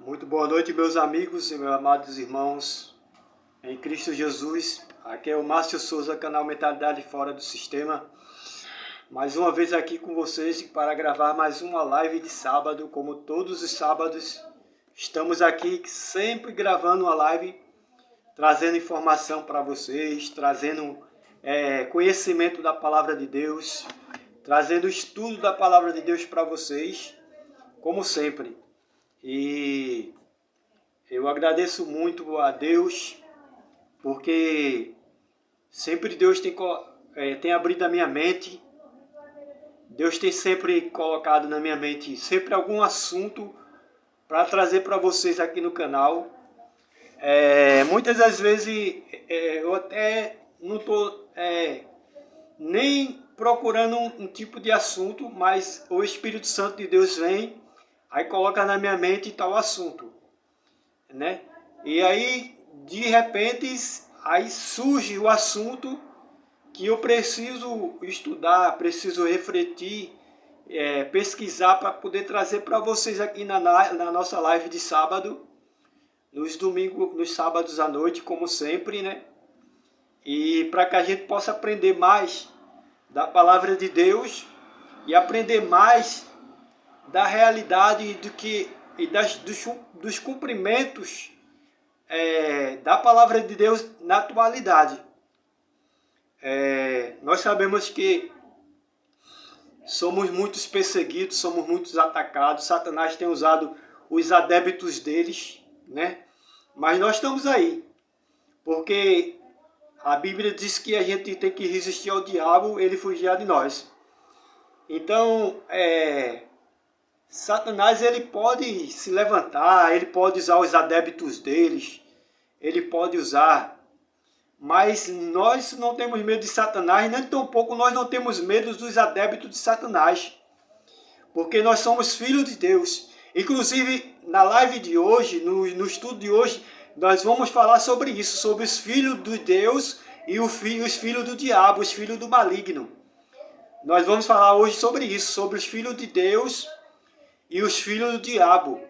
Muito boa noite, meus amigos e meus amados irmãos em Cristo Jesus. Aqui é o Márcio Souza, canal Mentalidade Fora do Sistema. Mais uma vez aqui com vocês para gravar mais uma live de sábado, como todos os sábados. Estamos aqui sempre gravando uma live, trazendo informação para vocês, trazendo conhecimento da Palavra de Deus, trazendo estudo da Palavra de Deus para vocês, como sempre. E eu agradeço muito a Deus, porque sempre Deus tem abrido a minha mente. Deus tem sempre colocado na minha mente sempre algum assunto para trazer para vocês aqui no canal. Muitas das vezes eu até não estou nem procurando um tipo de assunto, mas o Espírito Santo de Deus vem, aí coloca na minha mente tal assunto, né? E aí, de repente, aí surge o assunto que eu preciso estudar, preciso refletir, pesquisar para poder trazer para vocês aqui na nossa live de sábado, nos sábados à noite, como sempre, né? E para que a gente possa aprender mais da palavra de Deus e aprender mais da realidade dos cumprimentos da palavra de Deus na atualidade. Nós sabemos que somos muitos perseguidos, somos muitos atacados. Satanás tem usado os adeptos deles, né? Mas nós estamos aí, porque a Bíblia diz que a gente tem que resistir ao diabo, ele fugirá de nós. Então, Satanás ele pode se levantar, ele pode usar os adeptos deles, ele pode usar, mas nós não temos medo de Satanás, nem tampouco nós não temos medo dos adeptos de Satanás, porque nós somos filhos de Deus. Inclusive, na live de hoje, no estudo de hoje, nós vamos falar sobre isso, sobre os filhos de Deus e os filhos do diabo, os filhos do maligno. Nós vamos falar hoje sobre isso, sobre os filhos de Deus e os filhos do diabo,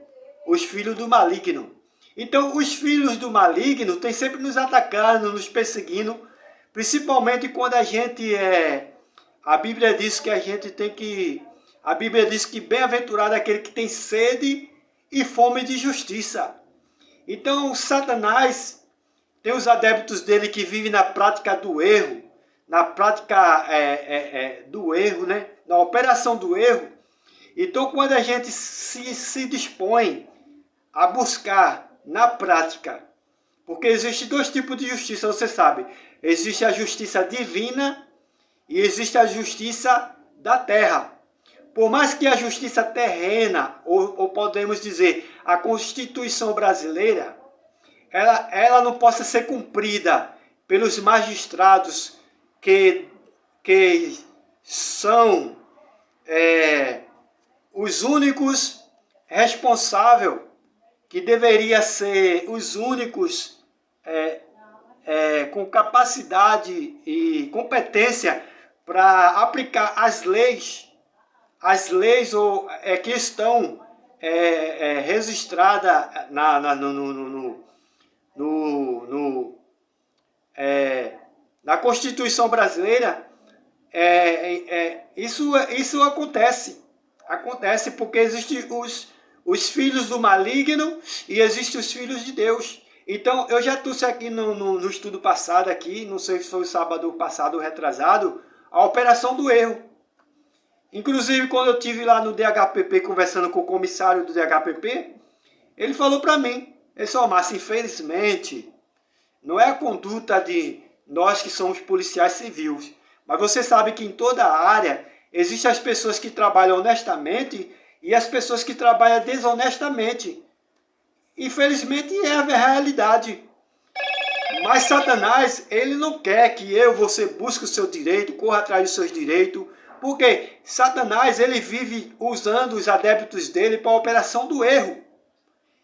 os filhos do maligno. Então, os filhos do maligno têm sempre nos atacando, nos perseguindo, principalmente quando a gente a Bíblia diz que a gente tem que... A Bíblia diz que bem-aventurado é aquele que tem sede e fome de justiça. Então, Satanás tem os adeptos dele que vivem na prática do erro, na prática do erro, né? Na operação do erro. Então, quando a gente se dispõe a buscar na prática, porque existe dois tipos de justiça, você sabe. Existe a justiça divina e existe a justiça da terra. Por mais que a justiça terrena, ou podemos dizer, a Constituição brasileira, ela não possa ser cumprida pelos magistrados que são os únicos responsáveis, que deveria ser os únicos com capacidade e competência para aplicar as leis que estão registradas na Constituição brasileira. Isso acontece porque existem os filhos do maligno e existem os filhos de Deus. Então, eu já trouxe aqui no estudo passado, aqui, não sei se foi o sábado passado ou retrasado, a operação do erro. Inclusive, quando eu estive lá no DHPP conversando com o comissário do DHPP, ele falou para mim, Márcio, infelizmente, não é a conduta de nós que somos policiais civis, mas você sabe que em toda a área existem as pessoas que trabalham honestamente e as pessoas que trabalham desonestamente. Infelizmente é a realidade. Mas Satanás, ele não quer que você busque o seu direito, corra atrás dos seus direitos, porque Satanás, ele vive usando os adeptos dele para a operação do erro.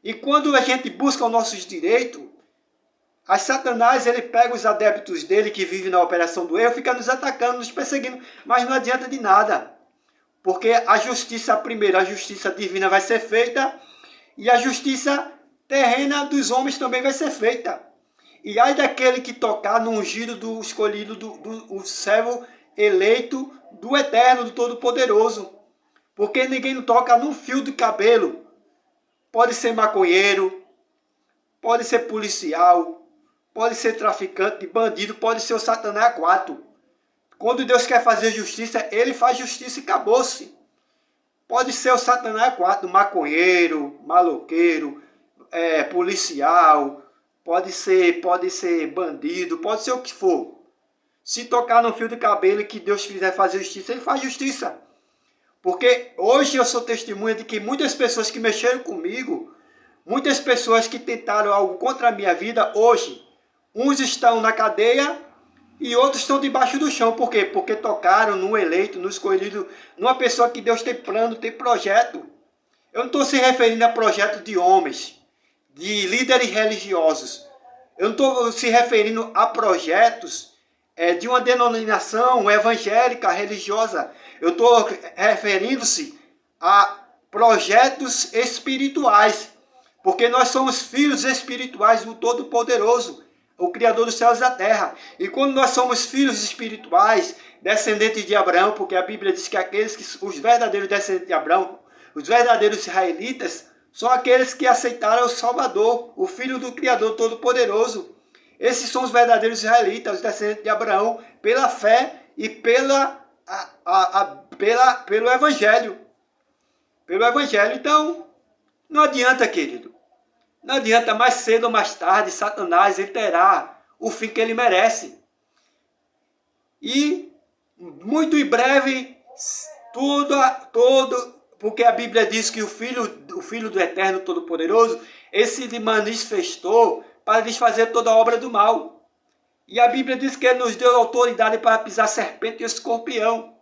E quando a gente busca os nossos direitos, a Satanás, ele pega os adeptos dele que vivem na operação do erro, fica nos atacando, nos perseguindo, mas não adianta de nada. Porque a justiça, primeiro, a justiça divina vai ser feita e a justiça terrena dos homens também vai ser feita. E ai daquele que tocar no ungido do escolhido, do servo eleito do Eterno, do Todo-Poderoso. Porque ninguém não toca num fio de cabelo. Pode ser maconheiro, pode ser policial, pode ser traficante, bandido, pode ser o Satanás A4. Quando Deus quer fazer justiça, ele faz justiça e acabou-se. Pode ser o Satanás A4, maconheiro, maloqueiro, policial, pode ser bandido, pode ser o que for. Se tocar no fio de cabelo e que Deus quiser fazer justiça, ele faz justiça. Porque hoje eu sou testemunha de que muitas pessoas que mexeram comigo, muitas pessoas que tentaram algo contra a minha vida, hoje, uns estão na cadeia e outros estão debaixo do chão. Por quê? Porque tocaram no eleito, no escolhido, numa pessoa que Deus tem plano, tem projeto. Eu não estou se referindo a projetos de homens, de líderes religiosos. Eu não estou se referindo a projetos de uma denominação evangélica, religiosa. Eu estou referindo-se a projetos espirituais. Porque nós somos filhos espirituais do Todo-Poderoso, o Criador dos céus e da terra. E quando nós somos filhos espirituais, descendentes de Abraão, porque a Bíblia diz que os verdadeiros descendentes de Abraão, os verdadeiros israelitas, são aqueles que aceitaram o Salvador, o Filho do Criador Todo-Poderoso. Esses são os verdadeiros israelitas, os descendentes de Abraão, pela fé e pelo Evangelho. Pelo Evangelho. Então, não adianta, querido. Não adianta, mais cedo ou mais tarde, Satanás ele terá o fim que ele merece. E, muito em breve, porque a Bíblia diz que o Filho do Eterno Todo-Poderoso, ele se manifestou para desfazer toda a obra do mal. E a Bíblia diz que ele nos deu autoridade para pisar serpente e escorpião.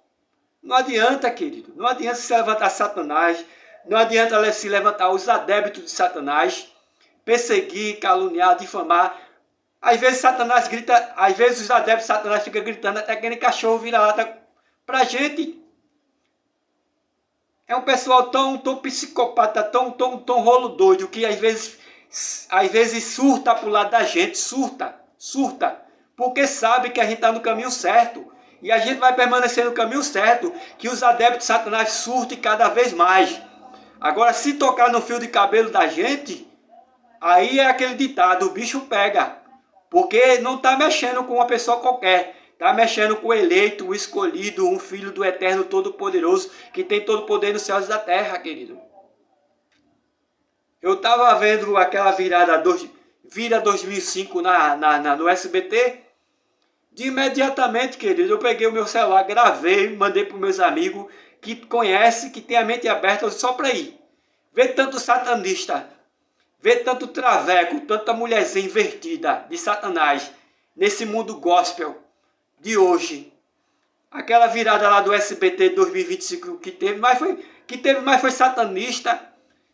Não adianta, querido. Não adianta se levantar Satanás. Não adianta se levantar os adébitos de Satanás, perseguir, caluniar, difamar. Às vezes Satanás grita, às vezes os adébitos de Satanás ficam gritando até que nem cachorro vira-lata pra gente. É um pessoal tão psicopata, tão rolo doido, que às vezes surta pro lado da gente, surta, porque sabe que a gente está no caminho certo. E a gente vai permanecer no caminho certo, que os adeptos de Satanás surtem cada vez mais. Agora, se tocar no fio de cabelo da gente, aí é aquele ditado, o bicho pega. Porque não está mexendo com uma pessoa qualquer. Está mexendo com o eleito, o escolhido, um filho do Eterno Todo-Poderoso, que tem todo o poder nos céus e da terra, querido. Eu estava vendo aquela Vira 2005 no SBT. De imediatamente, querido, eu peguei o meu celular, gravei, mandei para os meus amigos que conhecem, que tem a mente aberta só para ir. Ver tanto satanista, ver tanto traveco, tanta mulherzinha invertida de Satanás nesse mundo gospel de hoje. Aquela virada lá do SBT 2025 que teve, mas foi satanista,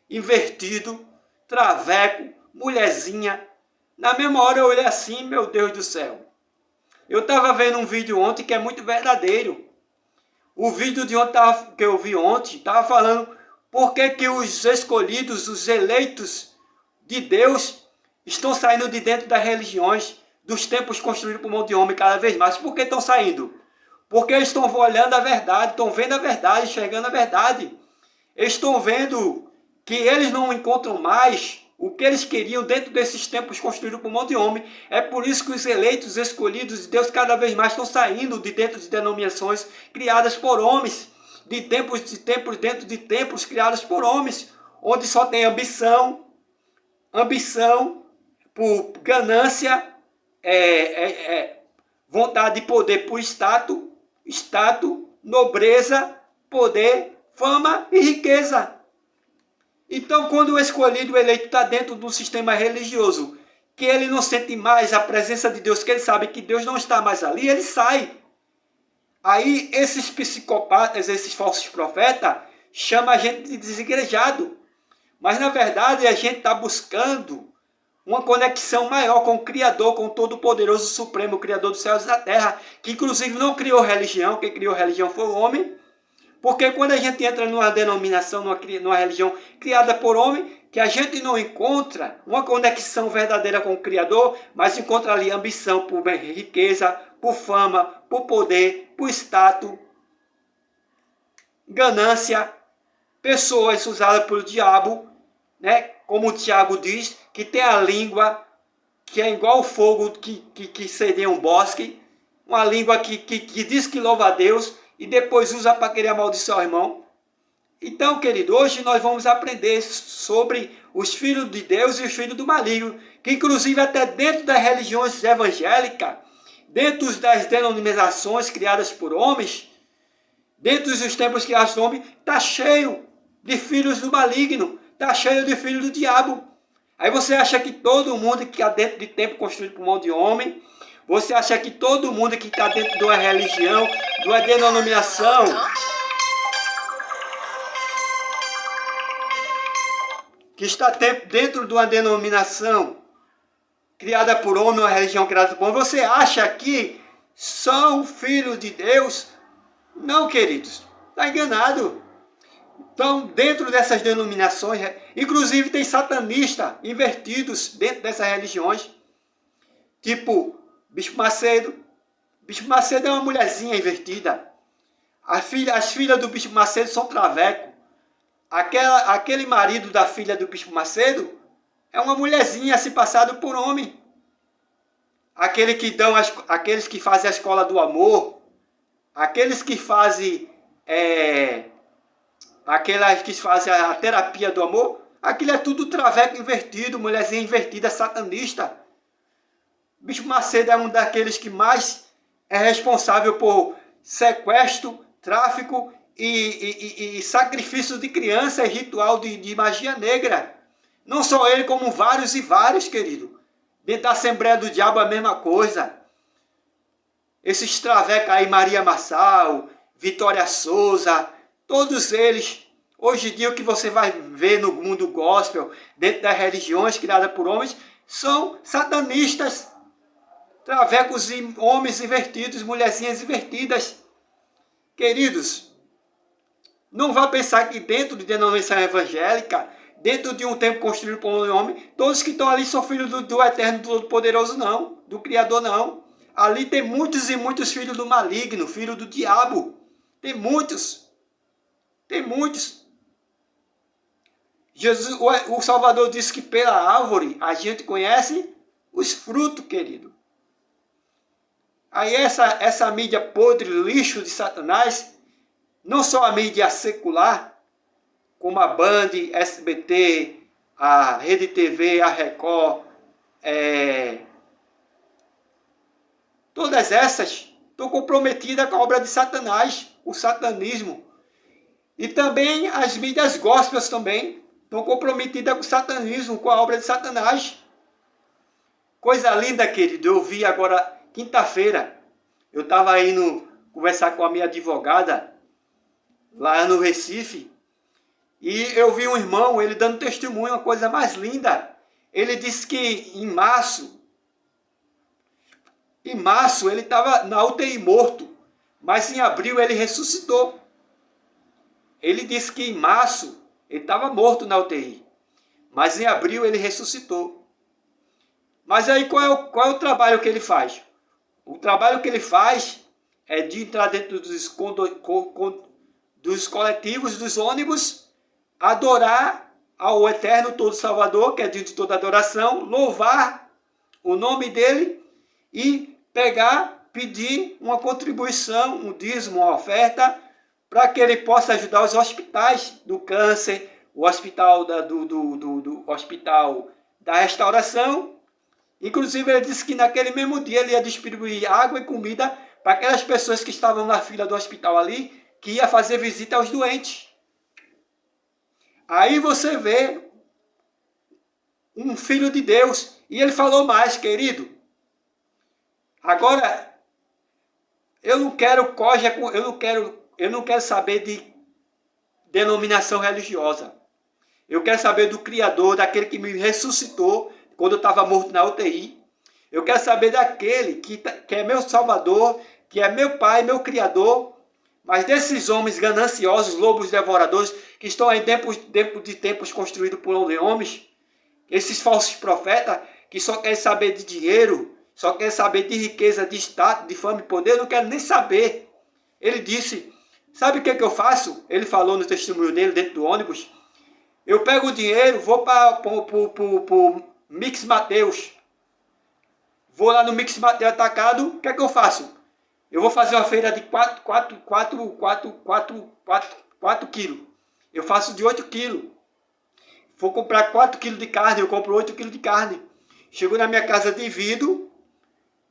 invertido, traveco, mulherzinha. Na mesma hora eu olhei assim, meu Deus do céu. Eu estava vendo um vídeo ontem que é muito verdadeiro. O vídeo de ontem que eu vi ontem estava falando por que os escolhidos, os eleitos de Deus estão saindo de dentro das religiões, dos templos construídos por mão de homem cada vez mais. Por que estão saindo? Porque eles estão olhando a verdade, estão vendo a verdade, enxergando a verdade. Eles estão vendo que eles não encontram mais o que eles queriam dentro desses templos construídos por mão de homem. É por isso que os eleitos, os escolhidos de Deus cada vez mais estão saindo de dentro de denominações criadas por homens, de templos dentro de templos criados por homens, onde só tem ambição por ganância, vontade de poder por status, nobreza, poder, fama e riqueza. Então, quando o escolhido, o eleito, está dentro do sistema religioso, que ele não sente mais a presença de Deus, que ele sabe que Deus não está mais ali, ele sai. Aí, esses psicopatas, esses falsos profetas, chamam a gente de desigrejado. Mas, na verdade, a gente está buscando uma conexão maior com o Criador, com o Todo-Poderoso Supremo, o Criador dos céus e da terra, que inclusive não criou religião, quem criou religião foi o homem, Porque quando a gente entra numa denominação, numa religião criada por homem, que a gente não encontra uma conexão verdadeira com o Criador, mas encontra ali ambição por riqueza, por fama, por poder, por status, ganância, pessoas usadas pelo diabo, né? Como o Tiago diz, que tem a língua que é igual ao fogo que cedeia um bosque, uma língua que diz que louva a Deus e depois usa para querer amaldiçoar o irmão. Então, querido, hoje nós vamos aprender sobre os filhos de Deus e os filhos do maligno, que inclusive até dentro das religiões evangélicas, dentro das denominações criadas por homens, dentro dos templos criados por homens, está cheio de filhos do maligno, está cheio de filhos do diabo. Aí você acha que todo mundo que está dentro de templo construído por mão de homem, você acha que todo mundo que está dentro de uma religião, de uma denominação, que está dentro de uma denominação criada por homem, uma religião criada por homem, você acha que são filhos de Deus? Não, queridos, está enganado. Então, dentro dessas denominações, inclusive tem satanistas invertidos dentro dessas religiões, tipo Bispo Macedo. Bispo Macedo é uma mulherzinha invertida. As filhas do Bispo Macedo são traveco. Aquele marido da filha do Bispo Macedo é uma mulherzinha se passado por homem. Aqueles que fazem a escola do amor, aqueles que fazem a terapia do amor, aquilo é tudo traveco invertido, mulherzinha invertida, satanista. Bispo Macedo é um daqueles que mais é responsável por sequestro, tráfico e sacrifício de criança e ritual de magia negra. Não só ele, como vários e vários, querido. Dentro da Assembleia do Diabo a mesma coisa. Esses travecos aí, Maria Massal, Vitória Souza, todos eles, hoje em dia o que você vai ver no mundo gospel, dentro das religiões criadas por homens, são satanistas, travecos e homens invertidos, mulherzinhas invertidas. Queridos, não vá pensar que dentro de denominação evangélica, dentro de um templo construído por um homem, todos que estão ali são filhos do Eterno, do Todo-Poderoso, não, do Criador, não. Ali tem muitos e muitos filhos do maligno, filhos do diabo. Tem muitos. Tem muitos. Jesus, o Salvador disse que pela árvore a gente conhece os frutos, querido. Aí essa mídia podre, lixo de Satanás, não só a mídia secular, como a Band, SBT, a Rede TV, a Record, todas essas estão comprometidas com a obra de Satanás, o satanismo. E também as mídias gospels também estão comprometidas com o satanismo, com a obra de Satanás. Coisa linda, querido, eu vi agora, quinta-feira, eu estava indo conversar com a minha advogada, lá no Recife, e eu vi um irmão, ele dando testemunho, uma coisa mais linda. Ele disse que em março ele estava na UTI morto, mas em abril ele ressuscitou. Ele disse que em março ele estava morto na UTI, mas em abril ele ressuscitou. Mas aí qual é o trabalho que ele faz? O trabalho que ele faz é de entrar dentro dos coletivos, dos ônibus, adorar ao Eterno Todo Salvador, que é de toda adoração, louvar o nome dele e pedir uma contribuição, um dízimo, uma oferta, para que ele possa ajudar os hospitais do câncer, o hospital do hospital da restauração. Inclusive ele disse que naquele mesmo dia ele ia distribuir água e comida para aquelas pessoas que estavam na fila do hospital ali, que ia fazer visita aos doentes. Aí você vê um filho de Deus. E ele falou mais, querido. Agora, eu não quero saber de denominação religiosa. Eu quero saber do Criador, daquele que me ressuscitou quando eu estava morto na UTI. Eu quero saber daquele que é meu Salvador, que é meu Pai, meu Criador, Mas desses homens gananciosos, lobos devoradores, que estão aí dentro de tempos construídos por homens, esses falsos profetas, que só querem saber de dinheiro, só querem saber de riqueza, de status, de fama e poder, não querem nem saber. Ele disse, sabe o que eu faço? Ele falou no testemunho dele, dentro do ônibus. Eu pego o dinheiro, vou para o Mix Mateus. Vou lá no Mix Mateus Atacado, o que eu faço? Eu vou fazer uma feira de 4 quilos. Eu faço de 8 quilos. Vou comprar 4 quilos de carne, eu compro 8 quilos de carne. Chego na minha casa, divido,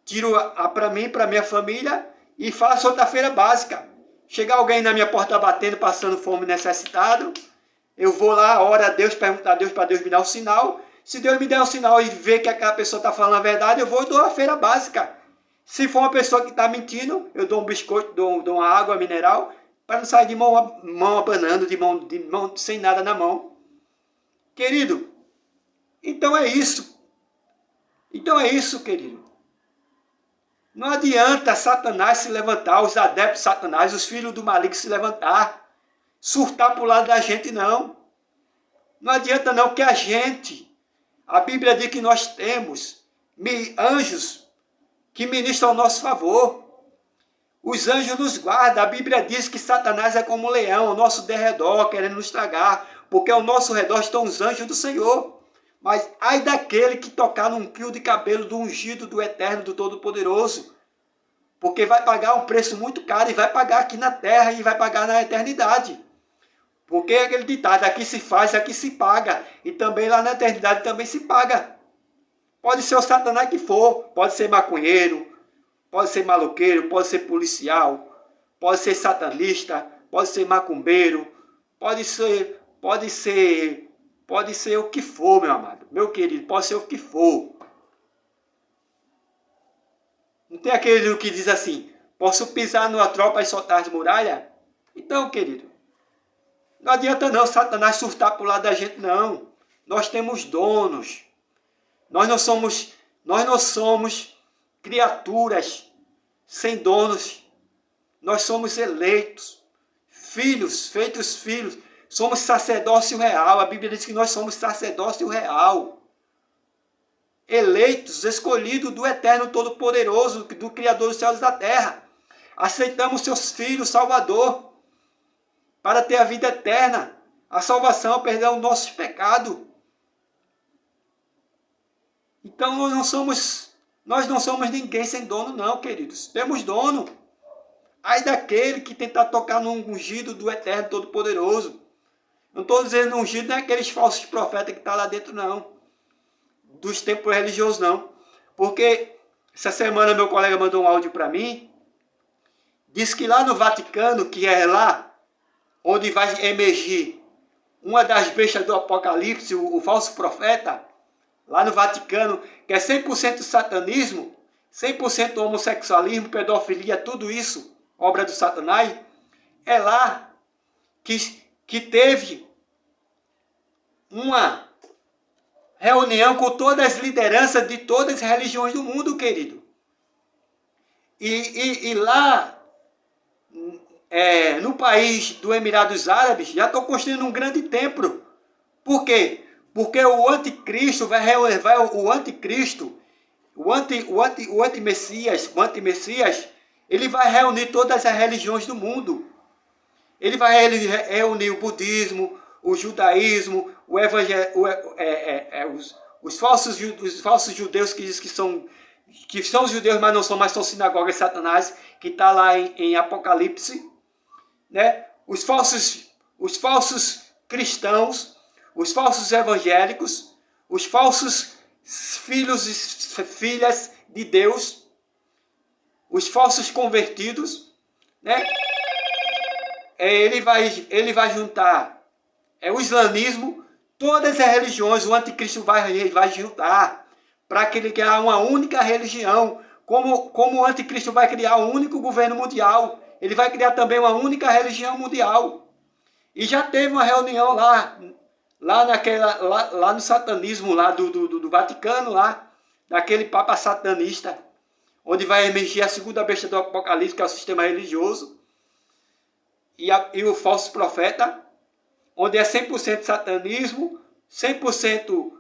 tiro para mim, para minha família e faço outra feira básica. Chega alguém na minha porta batendo, passando fome, necessitado, eu vou lá, oro a Deus, pergunto a Deus para Deus me dar um sinal. Se Deus me der um sinal e ver que aquela pessoa está falando a verdade, eu vou e dou a feira básica. Se for uma pessoa que está mentindo, eu dou um biscoito, dou uma água mineral, para não sair de mão abanando, de mão sem nada na mão. Querido, então é isso. Então é isso, querido. Não adianta Satanás se levantar, os adeptos de Satanás, os filhos do maligno se levantar, surtar para o lado da gente, não. Não adianta não que a Bíblia diz que nós temos anjos que ministram ao nosso favor. Os anjos nos guardam. A Bíblia diz que Satanás é como um leão ao nosso derredor, querendo nos tragar, porque ao nosso redor estão os anjos do Senhor. Mas ai daquele que tocar num fio de cabelo do ungido, do eterno, do Todo-Poderoso, porque vai pagar um preço muito caro e vai pagar aqui na terra e vai pagar na eternidade. Porque é aquele ditado, aqui se faz, aqui se paga, e também lá na eternidade também se paga. Pode ser o Satanás que for, pode ser maconheiro, pode ser maloqueiro, pode ser policial, pode ser satanista, pode ser macumbeiro, pode ser o que for, meu amado, meu querido, pode ser o que for. Não tem aquele que diz assim, posso pisar numa tropa e soltar as muralhas? Então, querido, não adianta não Satanás surtar para o lado da gente, não. Nós temos donos. Nós não somos criaturas sem donos. Nós somos eleitos, filhos, feitos filhos. Somos sacerdócio real. A Bíblia diz que nós somos sacerdócio real. Eleitos, escolhidos do Eterno Todo-Poderoso, do Criador dos céus e da terra. Aceitamos seus filhos, Salvador, para ter a vida eterna, a salvação, perdão, os nossos pecados. Então nós não somos ninguém sem dono, não, queridos. Temos dono. Ai daquele que tentar tocar no ungido do Eterno Todo-Poderoso. Não estou dizendo ungido, não é aqueles falsos profetas que estão lá dentro, não. Dos templos religiosos, não. Porque essa semana meu colega mandou um áudio para mim. Diz que lá no Vaticano, que é lá onde vai emergir uma das bestas do Apocalipse, o falso profeta, lá no Vaticano, que é 100% satanismo, 100% homossexualismo, pedofilia, tudo isso, obra do Satanás, é lá que teve uma reunião com todas as lideranças de todas as religiões do mundo, querido. E lá, no país do Emirados Árabes, já estão construindo um grande templo. Por quê? Porque o anticristo o antimessias, ele vai reunir todas as religiões do mundo. Ele vai reunir o budismo, o judaísmo, o os falsos judeus que dizem que são judeus, mas não são, mas são sinagogas de Satanás, que está lá em Apocalipse, né? Os falsos cristãos, os falsos evangélicos, os falsos filhos e filhas de Deus, os falsos convertidos, né? Ele vai juntar o islamismo, todas as religiões, o anticristo vai juntar para criar uma única religião, como o anticristo vai criar um único governo mundial, ele vai criar também uma única religião mundial. E já teve uma reunião lá no satanismo lá do Vaticano, lá, daquele papa satanista, onde vai emergir a segunda besta do Apocalipse, que é o sistema religioso. e o falso profeta, onde é 100% satanismo, 100%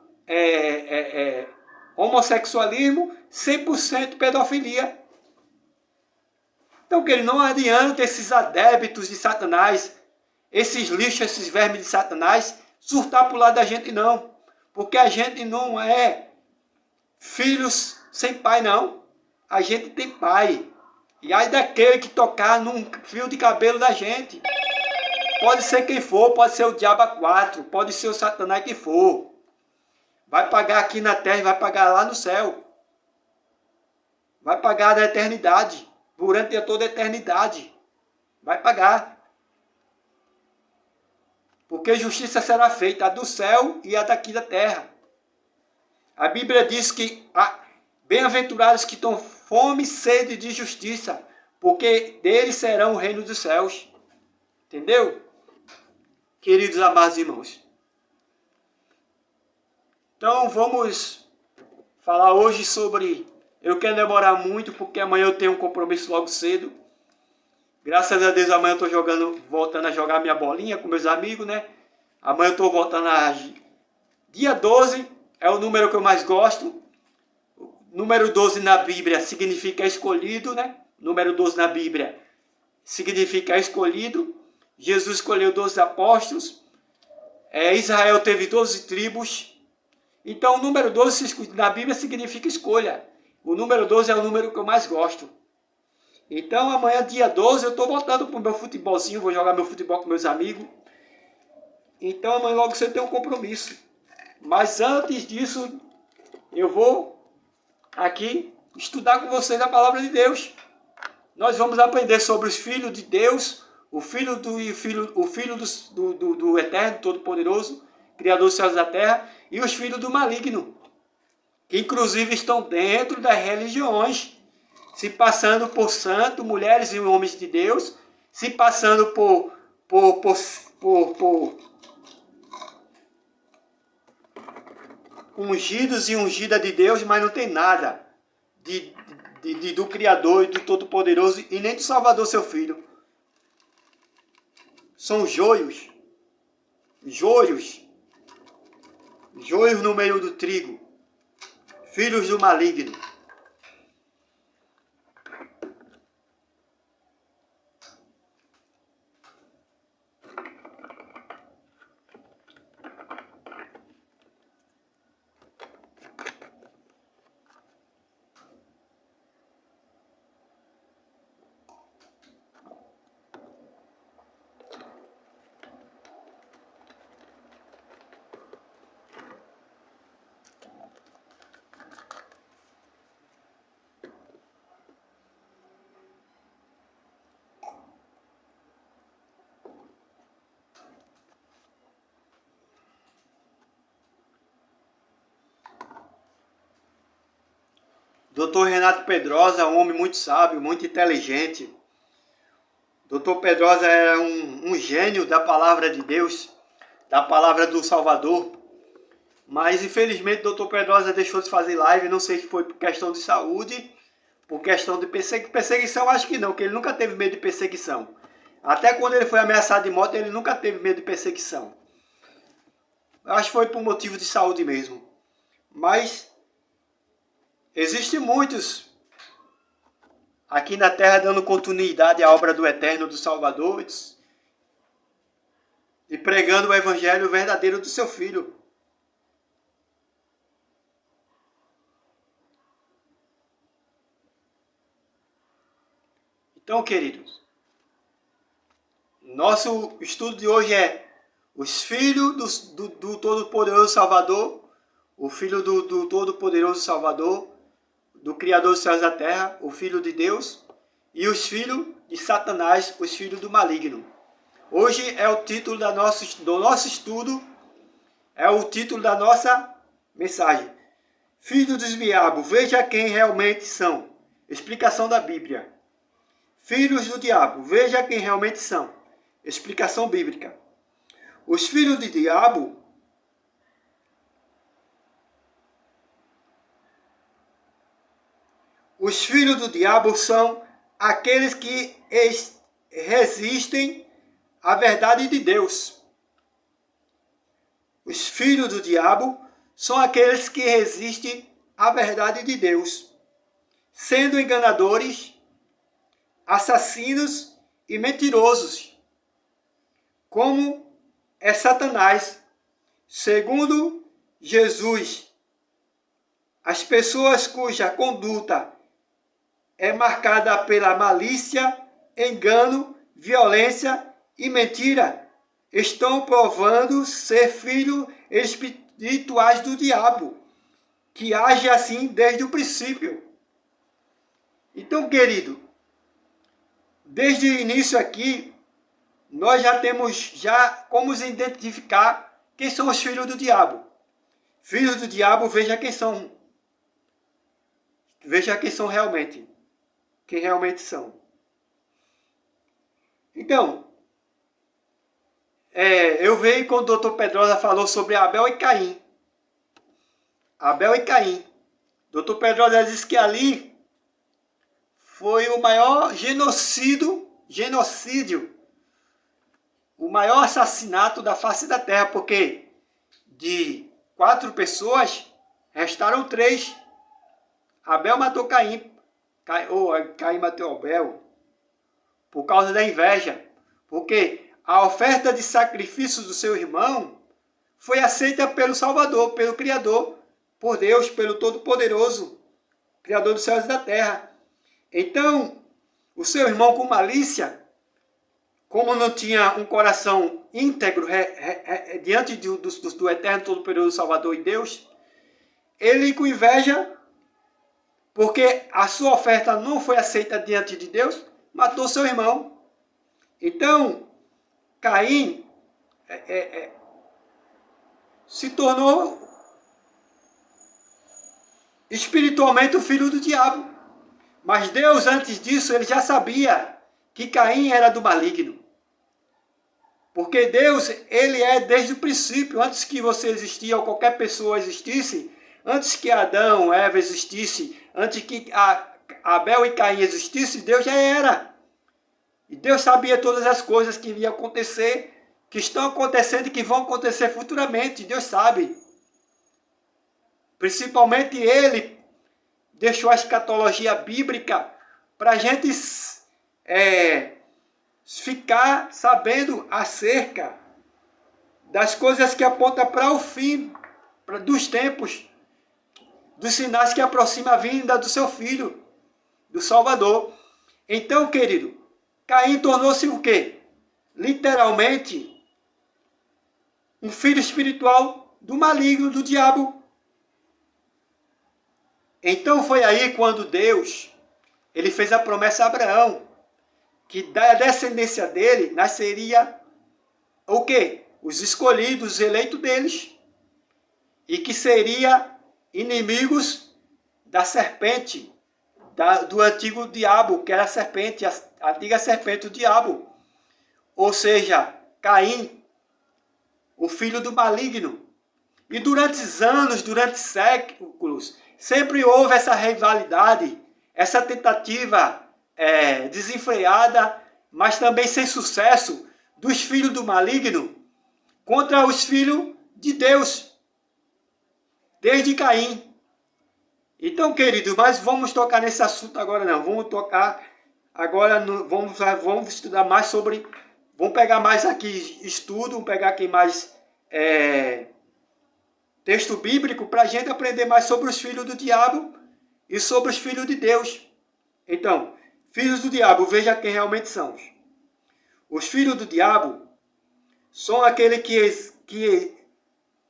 homossexualismo, 100% pedofilia. Então, querido, não adianta esses adébitos de Satanás, esses lixos, esses vermes de Satanás, surtar para o lado da gente, não. Porque a gente não é filhos sem pai, não. A gente tem pai. E aí daquele que tocar num fio de cabelo da gente. Pode ser quem for, pode ser o diabo a quatro, pode ser o Satanás que for. Vai pagar aqui na terra e vai pagar lá no céu. Vai pagar na eternidade. Durante toda a eternidade. Vai pagar. Porque justiça será feita, a do céu e a daqui da terra. A Bíblia diz que bem-aventurados que estão fome e sede de justiça, porque deles serão o reino dos céus. Entendeu? Queridos amados irmãos. Então vamos falar hoje sobre... Eu quero demorar muito, porque amanhã eu tenho um compromisso logo cedo. Graças a Deus amanhã eu estou voltando a jogar minha bolinha com meus amigos, né? Amanhã eu estou voltando a... Dia 12 é o número que eu mais gosto. Número 12 na Bíblia significa escolhido, né? Número 12 na Bíblia significa escolhido. Jesus escolheu 12 apóstolos. Israel teve 12 tribos. Então o número 12 na Bíblia significa escolha. O número 12 é o número que eu mais gosto. Então amanhã, dia 12, eu estou voltando para o meu futebolzinho. Vou jogar meu futebol com meus amigos. Então amanhã logo você tem um compromisso. Mas antes disso, eu vou aqui estudar com vocês a palavra de Deus. Nós vamos aprender sobre os filhos de Deus, o filho do Eterno, Todo-Poderoso, Criador dos céus e da terra, e os filhos do maligno, que inclusive estão dentro das religiões, se passando por santos, mulheres e homens de Deus, se passando por ungidos e ungida de Deus, mas não tem nada do Criador e do Todo-Poderoso e nem do Salvador, seu Filho. São joios no meio do trigo, filhos do maligno. Dr. Renato Pedrosa, um homem muito sábio, muito inteligente. Dr. Pedrosa era um gênio da palavra de Deus, da palavra do Salvador. Mas infelizmente Dr. Pedrosa deixou de fazer live, não sei se foi por questão de saúde, por questão de perseguição, acho que não, porque ele nunca teve medo de perseguição. Até quando ele foi ameaçado de morte, ele nunca teve medo de perseguição. Acho que foi por motivo de saúde mesmo. Mas existem muitos aqui na terra dando continuidade à obra do Eterno, do Salvador, e pregando o evangelho verdadeiro do seu Filho. Então, queridos, nosso estudo de hoje é os filhos do Todo-Poderoso Salvador, o Filho do Todo-Poderoso Salvador, do Criador dos céus e da terra, o Filho de Deus, e os filhos de Satanás, os filhos do maligno. Hoje é o título do nosso estudo, é o título da nossa mensagem. Filhos dos diabos, veja quem realmente são. Explicação da Bíblia. Filhos do diabo, veja quem realmente são. Explicação bíblica. Os filhos do diabo são aqueles que resistem a verdade de Deus. Os filhos do diabo são aqueles que resistem à verdade de Deus, sendo enganadores, assassinos e mentirosos, como é Satanás. Segundo Jesus, as pessoas cuja conduta é marcada pela malícia, engano, violência e mentira estão provando ser filhos espirituais do diabo, que age assim desde o princípio. Então, querido, desde o início aqui, nós já temos como identificar quem são os filhos do diabo. Filhos do diabo, veja quem são. Veja quem são realmente. Quem realmente são. Então, eu vejo quando o Dr. Pedrosa falou sobre Abel e Caim. Abel e Caim. Dr. Pedrosa disse que ali foi o maior genocídio, o maior assassinato da face da terra, porque de 4 pessoas, restaram 3. Abel matou Caim, Caim matou Abel, por causa da inveja, porque a oferta de sacrifício do seu irmão foi aceita pelo Salvador, pelo Criador, por Deus, pelo Todo-Poderoso, Criador dos céus e da terra. Então, o seu irmão com malícia, como não tinha um coração íntegro diante do Eterno, Todo-Poderoso, Salvador e Deus, ele com inveja, porque a sua oferta não foi aceita diante de Deus, matou seu irmão. Então, Caim se tornou espiritualmente o filho do diabo. Mas Deus, antes disso, ele já sabia que Caim era do maligno. Porque Deus, ele é desde o princípio, antes que você existia ou qualquer pessoa existisse, antes que Adão, Eva existisse, antes que Abel e Caim existissem, Deus já era. E Deus sabia todas as coisas que iriam acontecer, que estão acontecendo e que vão acontecer futuramente. Deus sabe. Principalmente ele deixou a escatologia bíblica para a gente ficar sabendo acerca das coisas que apontam para o fim dos tempos, dos sinais que aproximam a vinda do seu Filho, do Salvador. Então, querido, Caim tornou-se o quê? Literalmente, um filho espiritual do maligno, do diabo. Então foi aí quando Deus, ele fez a promessa a Abraão, que da descendência dele nasceria o quê? Os escolhidos, os eleitos deles. E que seria inimigos da serpente, do antigo diabo, que era a serpente, a antiga serpente, o diabo. Ou seja, Caim, o filho do maligno. E durante anos, durante séculos, sempre houve essa rivalidade, essa tentativa desenfreada, mas também sem sucesso, dos filhos do maligno contra os filhos de Deus, desde Caim. Então, querido, mas vamos tocar nesse assunto agora não. Vamos tocar agora, vamos estudar mais sobre, vamos pegar mais aqui estudo, vamos pegar aqui mais texto bíblico para a gente aprender mais sobre os filhos do diabo e sobre os filhos de Deus. Então, filhos do diabo, veja quem realmente são. Os filhos do diabo são aqueles que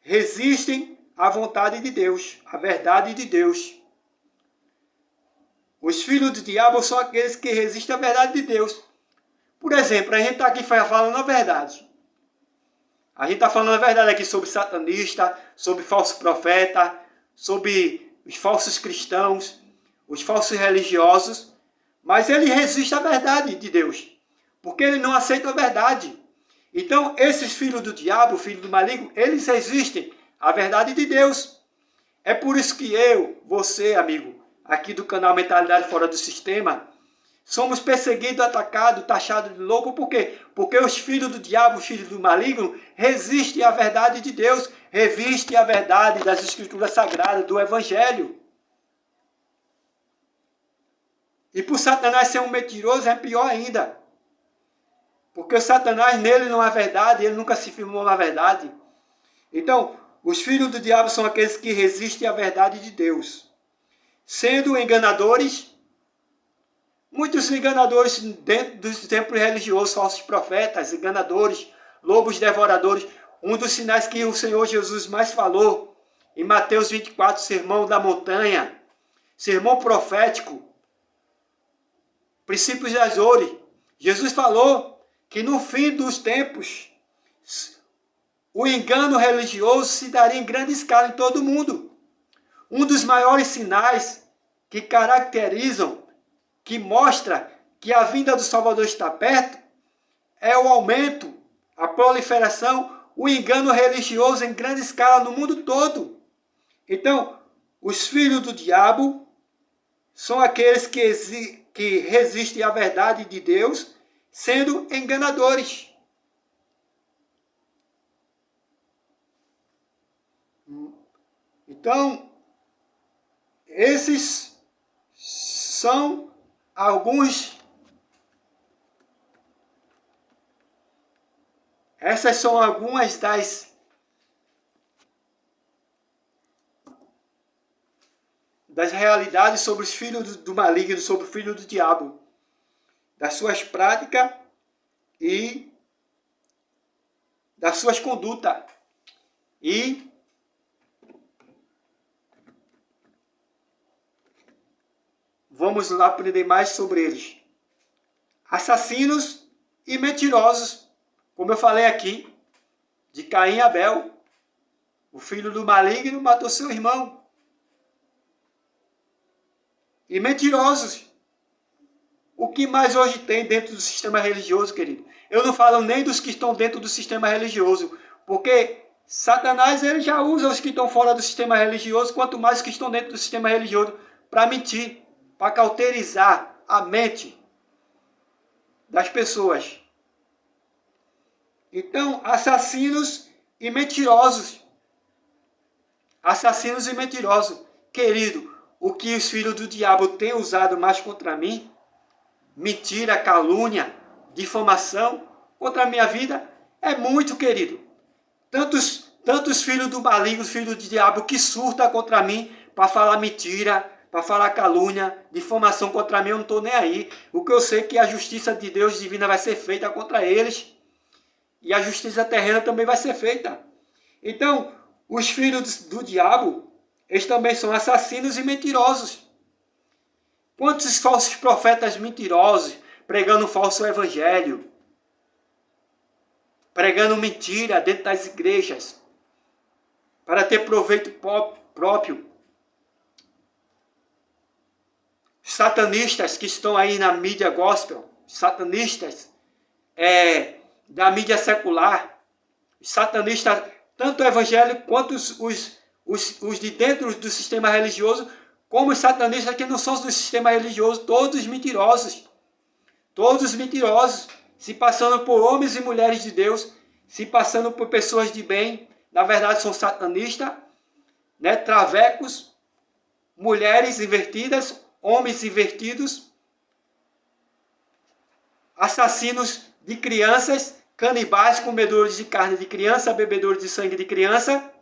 resistem à vontade de Deus, à verdade de Deus. Os filhos do diabo são aqueles que resistem à verdade de Deus. Por exemplo, a gente está aqui falando a verdade. A gente está falando a verdade aqui sobre satanista, sobre falso profeta, sobre os falsos cristãos, os falsos religiosos, mas ele resiste à verdade de Deus, porque ele não aceita a verdade. Então, esses filhos do diabo, filhos do maligno, eles resistem à verdade de Deus. É por isso que eu, você, amigo, aqui do canal Mentalidade Fora do Sistema, Somos perseguidos, atacados, taxados de louco. Por quê? Porque os filhos do diabo, os filhos do maligno, resistem à verdade de Deus, revestem a verdade das Escrituras Sagradas, do Evangelho. E por Satanás ser um mentiroso é pior ainda. Porque o Satanás, nele não há verdade, ele nunca se firmou na verdade. Então, os filhos do diabo são aqueles que resistem à verdade de Deus. Sendo enganadores, muitos enganadores dentro dos templos religiosos, falsos profetas, enganadores, lobos devoradores. Um dos sinais que o Senhor Jesus mais falou, em Mateus 24, Sermão da Montanha, sermão profético, princípios das dores. Jesus falou que no fim dos tempos, o engano religioso se daria em grande escala em todo o mundo. Um dos maiores sinais que caracterizam, que mostra que a vinda do Salvador está perto, é o aumento, a proliferação, o engano religioso em grande escala no mundo todo. Então, os filhos do diabo são aqueles que resistem à verdade de Deus, sendo enganadores. Então, esses são essas são algumas das realidades sobre os filhos do maligno, sobre o filho do diabo, das suas práticas e das suas condutas. E vamos lá aprender mais sobre eles. Assassinos e mentirosos, como eu falei aqui, de Caim e Abel. O filho do maligno matou seu irmão. E mentirosos. O que mais hoje tem dentro do sistema religioso, querido? Eu não falo nem dos que estão dentro do sistema religioso, porque Satanás ele já usa os que estão fora do sistema religioso, quanto mais os que estão dentro do sistema religioso, para mentir, para cauterizar a mente das pessoas. Então, assassinos e mentirosos. Assassinos e mentirosos. Querido, o que os filhos do diabo têm usado mais contra mim, mentira, calúnia, difamação, contra a minha vida, é muito, querido. Tantos filhos do maligno, filhos do diabo, que surtam contra mim para falar mentira, para falar calúnia, difamação contra mim, eu não estou nem aí. O que eu sei é que a justiça de Deus divina vai ser feita contra eles. E a justiça terrena também vai ser feita. Então, os filhos do diabo, eles também são assassinos e mentirosos. Quantos falsos profetas mentirosos, pregando um falso evangelho, pregando mentira dentro das igrejas, para ter proveito próprio. Satanistas que estão aí na mídia gospel, satanistas da mídia secular, satanistas, tanto evangélicos quanto os de dentro do sistema religioso, como os satanistas que não são do sistema religioso, todos mentirosos, se passando por homens e mulheres de Deus, se passando por pessoas de bem, na verdade são satanistas, né, travecos, mulheres invertidas, homens invertidos, assassinos de crianças, canibais, comedores de carne de criança, bebedores de sangue de criança,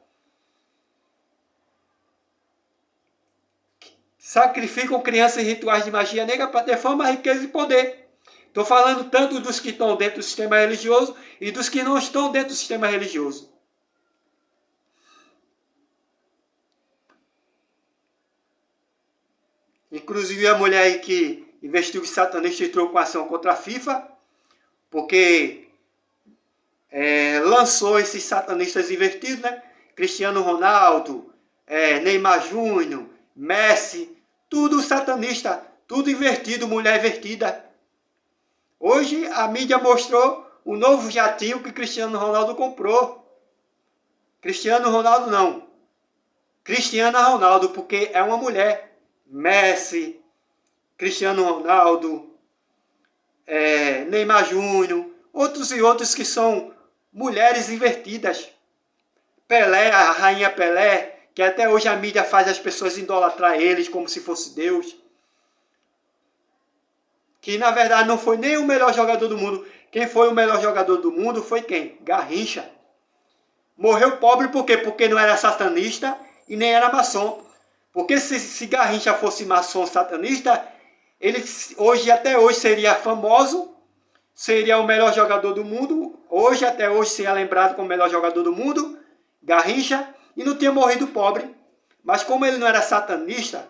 sacrificam crianças em rituais de magia negra para ter fama, riqueza e poder. Estou falando tanto dos que estão dentro do sistema religioso e dos que não estão dentro do sistema religioso. Inclusive a mulher aí que investiga os satanistas entrou com ação contra a FIFA, porque lançou esses satanistas invertidos, né? Cristiano Ronaldo, Neymar Júnior, Messi, tudo satanista, tudo invertido, mulher invertida. Hoje a mídia mostrou o novo jatinho que Cristiano Ronaldo comprou. Cristiano Ronaldo não. Cristiana Ronaldo, porque é uma mulher. Messi, Cristiano Ronaldo, Neymar Júnior, outros e outros que são mulheres invertidas. Pelé, a rainha Pelé, que até hoje a mídia faz as pessoas idolatrar eles como se fosse Deus. Que na verdade não foi nem o melhor jogador do mundo. Quem foi o melhor jogador do mundo foi quem? Garrincha. Morreu pobre por quê? Porque não era satanista e nem era maçom. Porque se Garrincha fosse maçom satanista, ele hoje, até hoje, seria famoso, seria o melhor jogador do mundo. Hoje, até hoje, seria lembrado como o melhor jogador do mundo, Garrincha, e não tinha morrido pobre. Mas como ele não era satanista,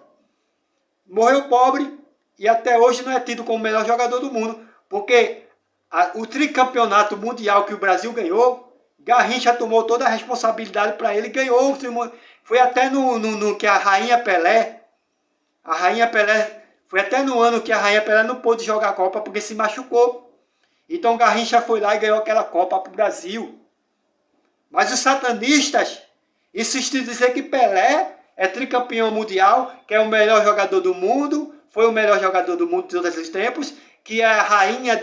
morreu pobre e até hoje não é tido como o melhor jogador do mundo. Porque o tricampeonato mundial que o Brasil ganhou, Garrincha tomou toda a responsabilidade para ele, ganhou. Foi até no que a Rainha Pelé, foi até no ano que a Rainha Pelé não pôde jogar a Copa porque se machucou. Então Garrincha foi lá e ganhou aquela Copa para o Brasil. Mas os satanistas insistem em dizer que Pelé é tricampeão mundial, que é o melhor jogador do mundo, foi o melhor jogador do mundo de todos os tempos, que é a rainha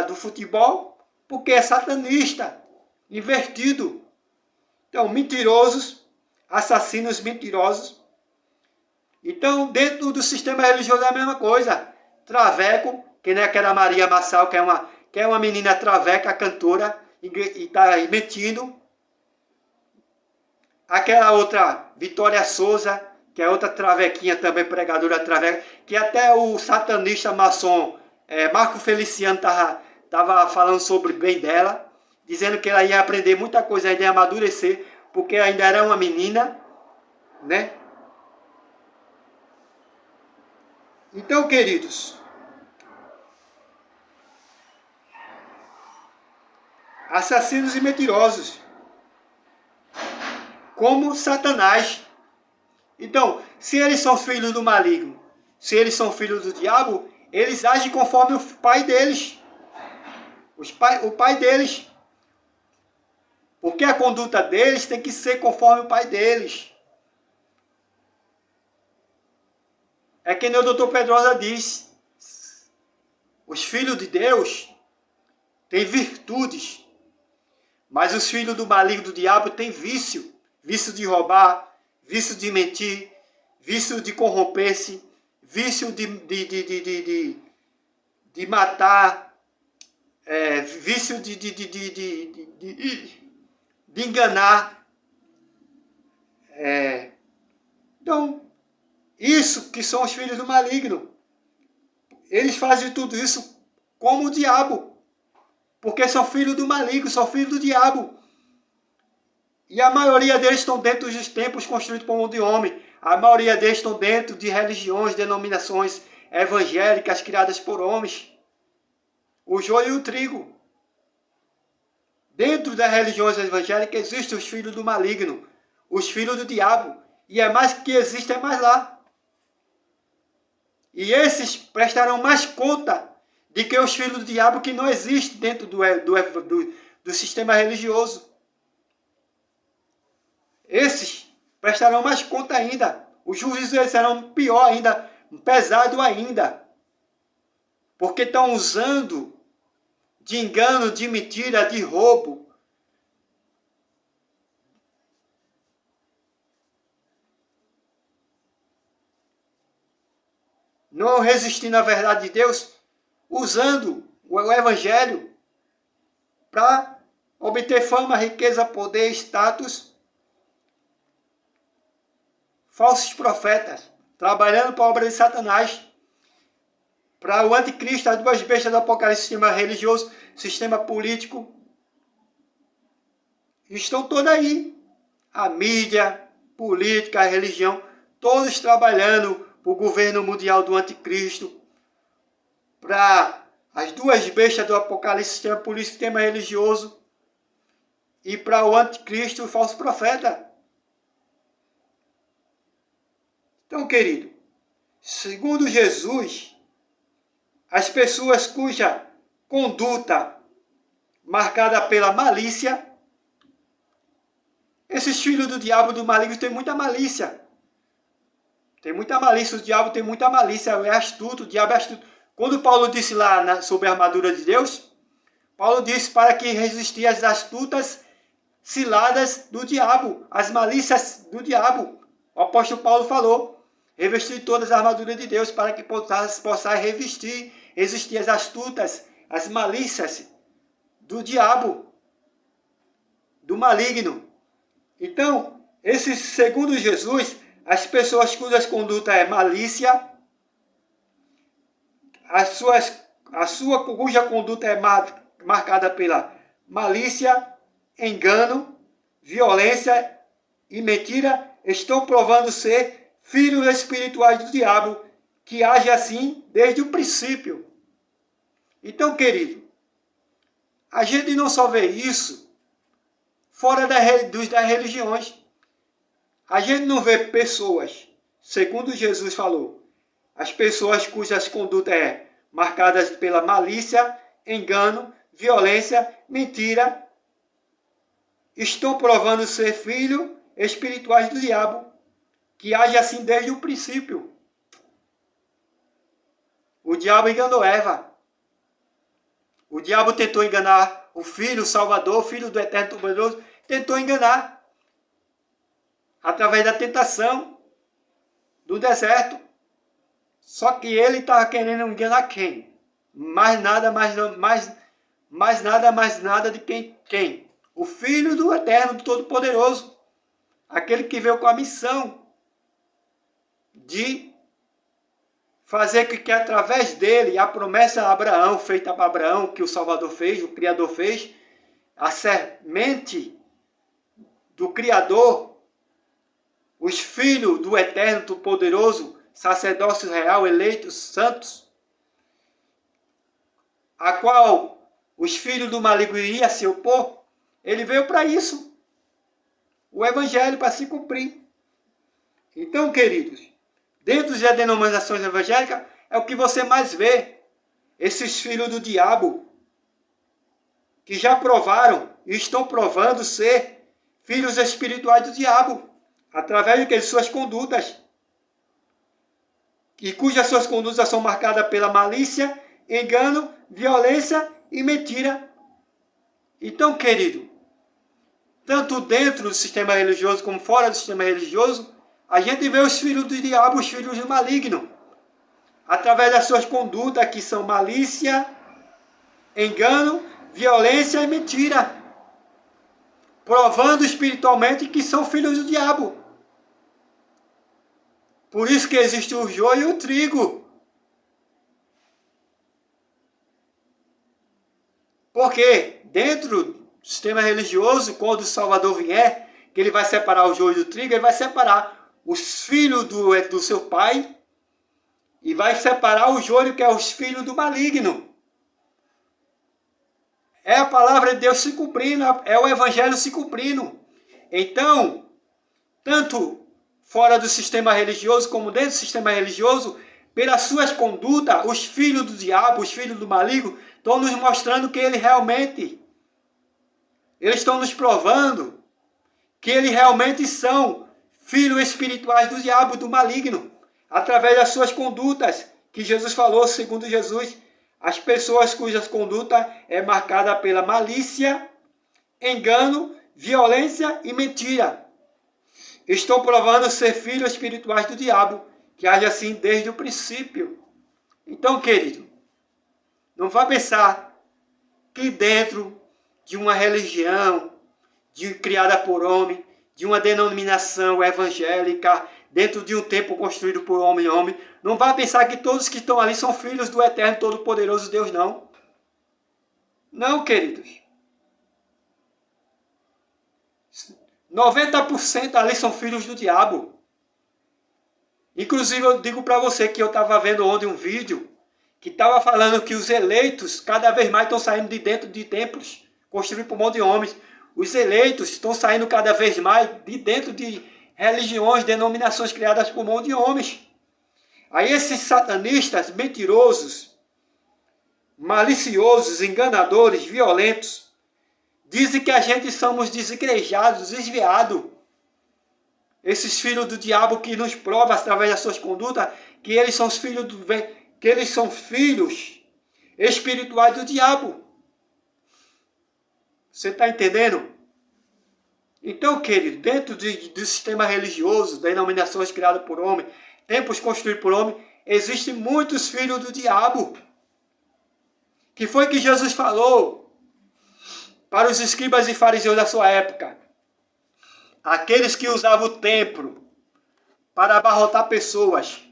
do futebol, porque é satanista, invertido. Então, mentirosos, assassinos mentirosos. Então, dentro do sistema religioso é a mesma coisa. Traveco, que nem aquela Maria Massal, que é uma menina traveca, cantora, e está mentindo. Aquela outra, Vitória Souza, que é outra travequinha também, pregadora traveca, que até o satanista maçom Marco Feliciano estava falando sobre bem dela, dizendo que ela ia aprender muita coisa, ainda ia amadurecer, porque ainda era uma menina, né? Então, queridos, assassinos e mentirosos, como Satanás. Então, se eles são filhos do maligno, se eles são filhos do diabo, eles agem conforme o pai deles. O pai deles. Porque a conduta deles tem que ser conforme o pai deles. É que nem o doutor Pedrosa diz. Os filhos de Deus têm virtudes. Mas os filhos do maligno, do diabo, têm vício. Vício de roubar, vício de mentir, vício de corromper-se, vício de matar, vício de enganar. Então, isso que são os filhos do maligno. Eles fazem tudo isso como o diabo. Porque são filhos do maligno, são filhos do diabo. E a maioria deles estão dentro dos templos construídos por mão de homem. A maioria deles estão dentro de religiões, denominações evangélicas criadas por homens. O joio e o trigo. Dentro das religiões evangélicas existem os filhos do maligno, os filhos do diabo. E é mais que existe, é mais lá. E esses prestarão mais conta de que os filhos do diabo que não existem dentro do sistema religioso. Esses prestarão mais conta ainda. Os juízos serão pior ainda, pesado ainda. Porque estão usando de engano, de mentira, de roubo. Não resistindo à verdade de Deus, usando o evangelho para obter fama, riqueza, poder, status. Falsos profetas, trabalhando para a obra de Satanás, para o anticristo, as duas bestas do Apocalipse, sistema religioso, sistema político. Estão todos aí. A mídia, política, a religião, todos trabalhando para o governo mundial do anticristo, para as duas bestas do Apocalipse, sistema político, sistema religioso, e para o anticristo e o falso profeta. Então, querido, segundo Jesus, as pessoas cuja conduta marcada pela malícia, esses filhos do diabo, do maligno, têm muita malícia. Tem muita malícia, o diabo tem muita malícia, é astuto, o diabo é astuto. Quando Paulo disse lá sobre a armadura de Deus, Paulo disse para que resistir às astutas ciladas do diabo, as malícias do diabo. O apóstolo Paulo falou, revestir todas as armaduras de Deus para que possa resistir às astutas, as malícias do diabo, do maligno. Então, esse, segundo Jesus, as pessoas cujas conduta é malícia, cuja conduta é marcada pela malícia, engano, violência e mentira, estão provando ser filhos espirituais do diabo, que age assim desde o princípio. Então, querido, a gente não só vê isso fora das religiões. A gente não vê pessoas, segundo Jesus falou, as pessoas cujas condutas é marcadas pela malícia, engano, violência, mentira, estão provando ser filhos espirituais do diabo, que age assim desde o princípio. O diabo enganou Eva. O diabo tentou enganar o Filho, o Salvador, o Filho do Eterno Todo-Poderoso, tentou enganar através da tentação do deserto. Só que ele estava querendo enganar quem? Mais nada de quem? O Filho do Eterno, do Todo-Poderoso. Aquele que veio com a missão de fazer com que através dele, a promessa a Abraão, feita para Abraão, que o Salvador fez, o Criador fez, a semente do Criador, os filhos do Eterno, do Poderoso, sacerdócio real, eleitos, santos, a qual os filhos do maligno iriam se opor, ele veio para isso. O Evangelho para se cumprir. Então, queridos, dentro das denominações evangélicas, é o que você mais vê. Esses filhos do diabo, que já provaram e estão provando ser filhos espirituais do diabo, através de suas condutas, e cujas suas condutas são marcadas pela malícia, engano, violência e mentira. Então, querido, tanto dentro do sistema religioso como fora do sistema religioso, a gente vê os filhos do diabo, os filhos do maligno, através das suas condutas, que são malícia, engano, violência e mentira, provando espiritualmente que são filhos do diabo. Por isso que existe o joio e o trigo. Porque dentro do sistema religioso, quando o Salvador vier, que ele vai separar o joio do trigo, ele vai separar os filhos do seu pai e vai separar o joio, que é os filhos do maligno. É a palavra de Deus se cumprindo, é o Evangelho se cumprindo. Então, tanto fora do sistema religioso como dentro do sistema religioso, pelas suas condutas, os filhos do diabo, os filhos do maligno, estão nos mostrando que eles estão nos provando que eles realmente são filhos espirituais do diabo, do maligno, através das suas condutas, que Jesus falou, segundo Jesus, as pessoas cujas conduta é marcada pela malícia, engano, violência e mentira. Estão provando ser filhos espirituais do diabo, que age assim desde o princípio. Então, querido, não vá pensar que dentro de uma religião criada por homem, de uma denominação evangélica, dentro de um templo construído por homem, não vá pensar que todos que estão ali são filhos do Eterno Todo-Poderoso Deus, não. Não, queridos. 90% ali são filhos do diabo. Inclusive, eu digo para você que eu estava vendo ontem um vídeo que estava falando que os eleitos cada vez mais estão saindo de dentro de templos construídos por um monte de homens. Os eleitos estão saindo cada vez mais de dentro de religiões, denominações criadas por um monte de homens. Aí esses satanistas mentirosos, maliciosos, enganadores, violentos, dizem que a gente somos desigrejados, desviados. Esses filhos do diabo que nos provam através das suas condutas que eles são os filhos que eles são filhos espirituais do diabo. Você está entendendo? Então, querido, dentro do sistema religioso, denominações criadas por homem, templos construídos por homem, existem muitos filhos do diabo. Que foi que Jesus falou para os escribas e fariseus da sua época? Aqueles que usavam o templo para abarrotar pessoas,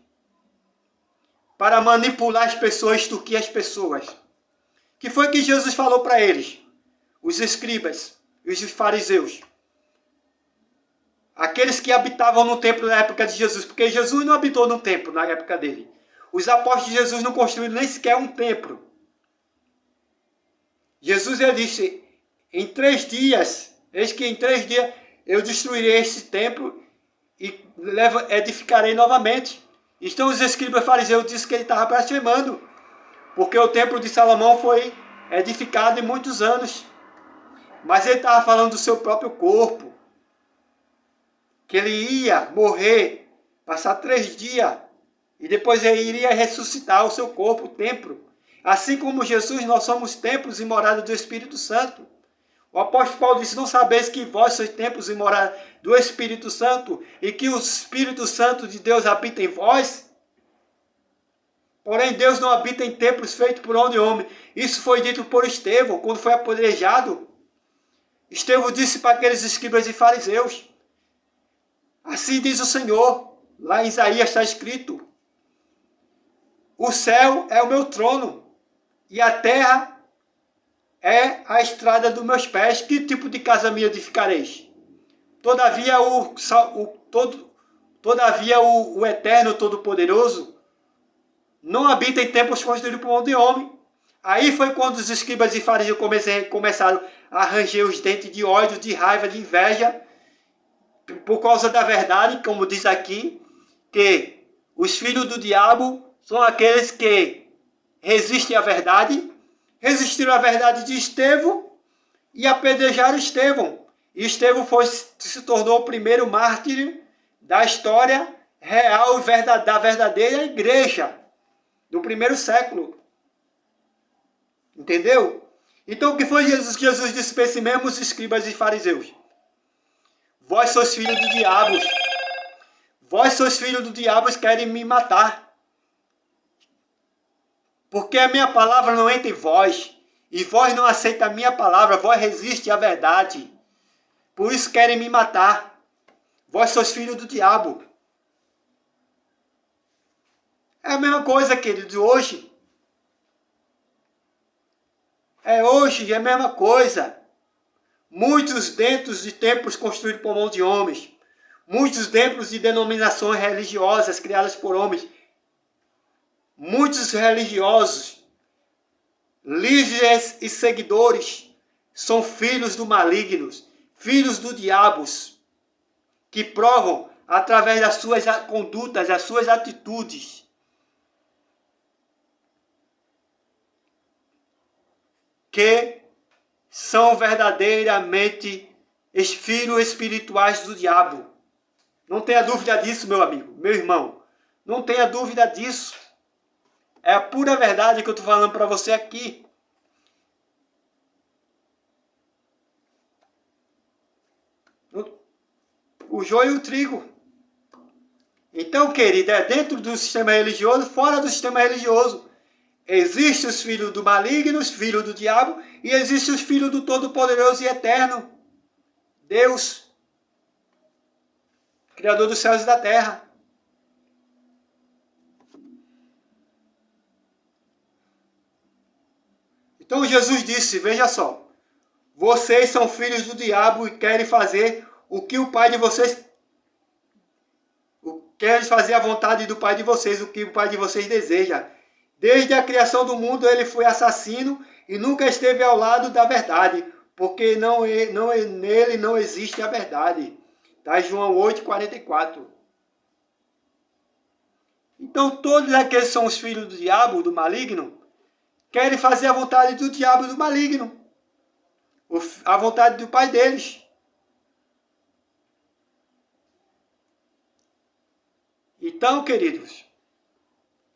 para manipular as pessoas, extorquir as pessoas. Que foi que Jesus falou para eles? Os escribas e os fariseus. Aqueles que habitavam no templo na época de Jesus, porque Jesus não habitou no templo na época dele. Os apóstolos de Jesus não construíram nem sequer um templo. Jesus ele disse, em 3 dias, eis que em 3 dias eu destruirei este templo e edificarei novamente. Então os escribas e fariseus disseram que ele estava blasfemando, porque o templo de Salomão foi edificado em muitos anos. Mas ele estava falando do seu próprio corpo, que ele ia morrer, passar 3 dias, e depois ele iria ressuscitar o seu corpo, o templo. Assim como Jesus, nós somos templos e moradas do Espírito Santo. O apóstolo Paulo disse, não sabeis que vós sois templos e moradas do Espírito Santo, e que o Espírito Santo de Deus habita em vós? Porém, Deus não habita em templos feitos por homem. Isso foi dito por Estevão, quando foi apedrejado. Estevão disse para aqueles escribas e fariseus, assim diz o Senhor, lá em Isaías está escrito, o céu é o meu trono, e a terra é a estrada dos meus pés. Que tipo de casa me edificareis? Todavia o Eterno Todo-Poderoso não habita em templos construídos por mão de homem. Aí foi quando os escribas e fariseus começaram a ranger os dentes de ódio, de raiva, de inveja, por causa da verdade, como diz aqui, que os filhos do diabo são aqueles que resistem à verdade, resistiram à verdade de Estevão e apedrejaram Estevão. E Estevão se tornou o primeiro mártir da história real da verdadeira igreja, do primeiro século. Entendeu? Então o que foi Jesus disse para esses mesmos escribas e fariseus? Vós sois filhos do diabo. Vós sois filhos do diabo, querem me matar. Porque a minha palavra não entra em vós. E vós não aceitam a minha palavra. Vós resistem à verdade. Por isso querem me matar. Vós sois filhos do diabo. É a mesma coisa, querido, hoje. Hoje é a mesma coisa. Muitos dentro de templos construídos por mão de homens. Muitos templos de denominações religiosas criadas por homens. Muitos religiosos, líderes e seguidores, são filhos do maligno, filhos do diabo, que provam através das suas condutas, das suas atitudes, que são verdadeiramente filhos espirituais do diabo. Não tenha dúvida disso, meu amigo, meu irmão. Não tenha dúvida disso. É a pura verdade que eu estou falando para você aqui. O joio e o trigo. Então, querido, é dentro do sistema religioso, fora do sistema religioso. Existem os filhos do maligno, os filhos do diabo, e existem os filhos do Todo-Poderoso e Eterno. Deus, Criador dos céus e da terra. Então Jesus disse, veja só, vocês são filhos do diabo e querem fazer o que o pai de vocês... Querem fazer a vontade do pai de vocês, o que o pai de vocês deseja. Desde a criação do mundo ele foi assassino e nunca esteve ao lado da verdade, porque nele não existe a verdade. Está em João 8,44. Então todos aqueles que são os filhos do diabo, do maligno, querem fazer a vontade do diabo e do maligno. A vontade do pai deles. Então, queridos,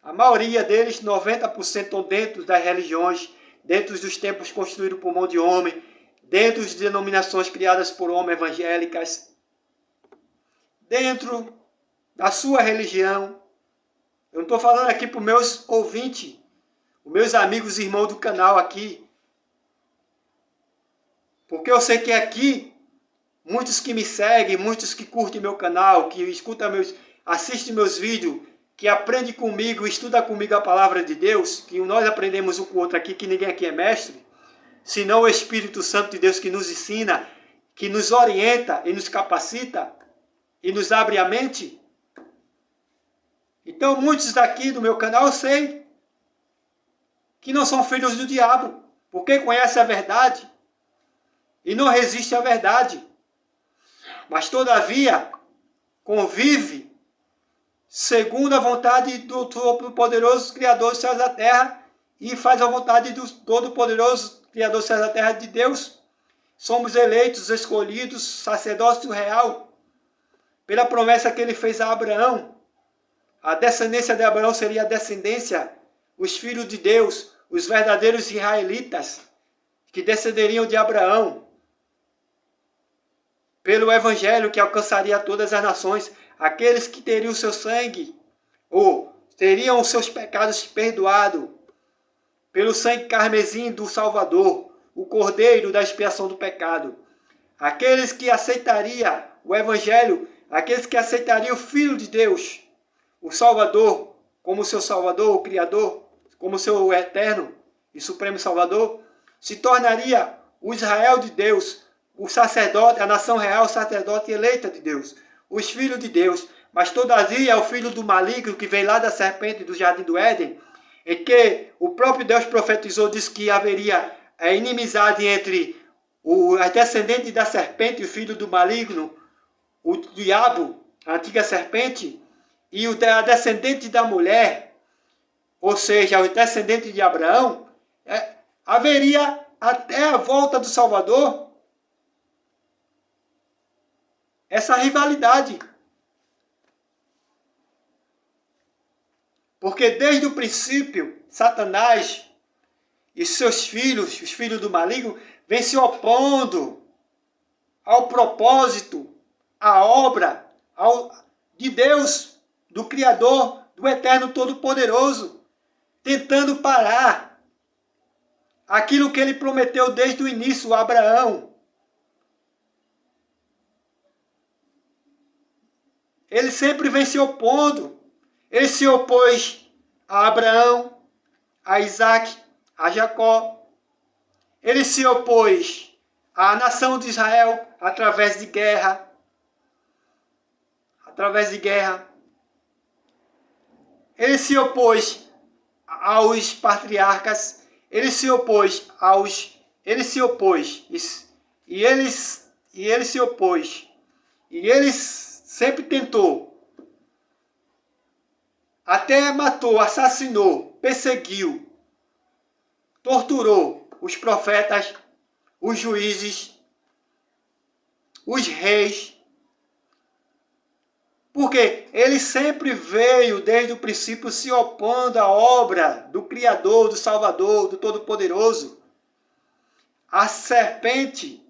A maioria deles, 90%, estão dentro das religiões, dentro dos templos construídos por mão de homem, dentro das denominações criadas por homens evangélicas, dentro da sua religião. Eu não estou falando aqui para os meus ouvintes, os meus amigos e irmãos do canal aqui, porque eu sei que aqui, muitos que me seguem, muitos que curtem meu canal, que escutam assistem meus vídeos, que aprendem comigo, estudam comigo a palavra de Deus, que nós aprendemos um com o outro aqui, que ninguém aqui é mestre, senão o Espírito Santo de Deus que nos ensina, que nos orienta e nos capacita e nos abre a mente. Então muitos daqui do meu canal eu sei que não são filhos do diabo, porque conhecem a verdade e não resistem à verdade. Mas todavia convive segundo a vontade do Todo-Poderoso Criador dos céus e da terra, e faz a vontade do Todo-Poderoso Criador dos céus e da terra de Deus. Somos eleitos, escolhidos, sacerdócio real, pela promessa que ele fez a Abraão. A descendência de Abraão seria a descendência, os filhos de Deus, os verdadeiros israelitas, que descenderiam de Abraão, pelo evangelho que alcançaria todas as nações, aqueles que teriam o seu sangue, ou teriam os seus pecados perdoados, pelo sangue carmesim do Salvador, o Cordeiro da expiação do pecado. Aqueles que aceitariam o evangelho, aqueles que aceitariam o Filho de Deus, o Salvador, como seu Salvador, o Criador, como seu eterno e supremo Salvador, se tornaria o Israel de Deus, o sacerdote, a nação real, sacerdote eleita de Deus, os filhos de Deus. Mas todavia é o filho do maligno que veio lá da serpente do jardim do Éden, em que o próprio Deus profetizou, disse que haveria inimizade entre a descendente da serpente, o filho do maligno, o diabo, a antiga serpente, e a descendente da mulher, ou seja, o descendente de Abraão. Haveria até a volta do Salvador essa rivalidade. Porque desde o princípio, Satanás e seus filhos, os filhos do maligno, vêm se opondo ao propósito, à obra de Deus, do Criador, do Eterno Todo-Poderoso, tentando parar aquilo que ele prometeu desde o início a Abraão. Ele sempre vem se opondo. Ele se opôs a Abraão, a Isaac, a Jacó. Ele se opôs à nação de Israel através de guerra. Ele se opôs aos patriarcas. Ele se opôs E ele sempre tentou, até matou, assassinou, perseguiu, torturou os profetas, os juízes, os reis. Porque ele sempre veio, desde o princípio, se opondo à obra do Criador, do Salvador, do Todo-Poderoso. A serpente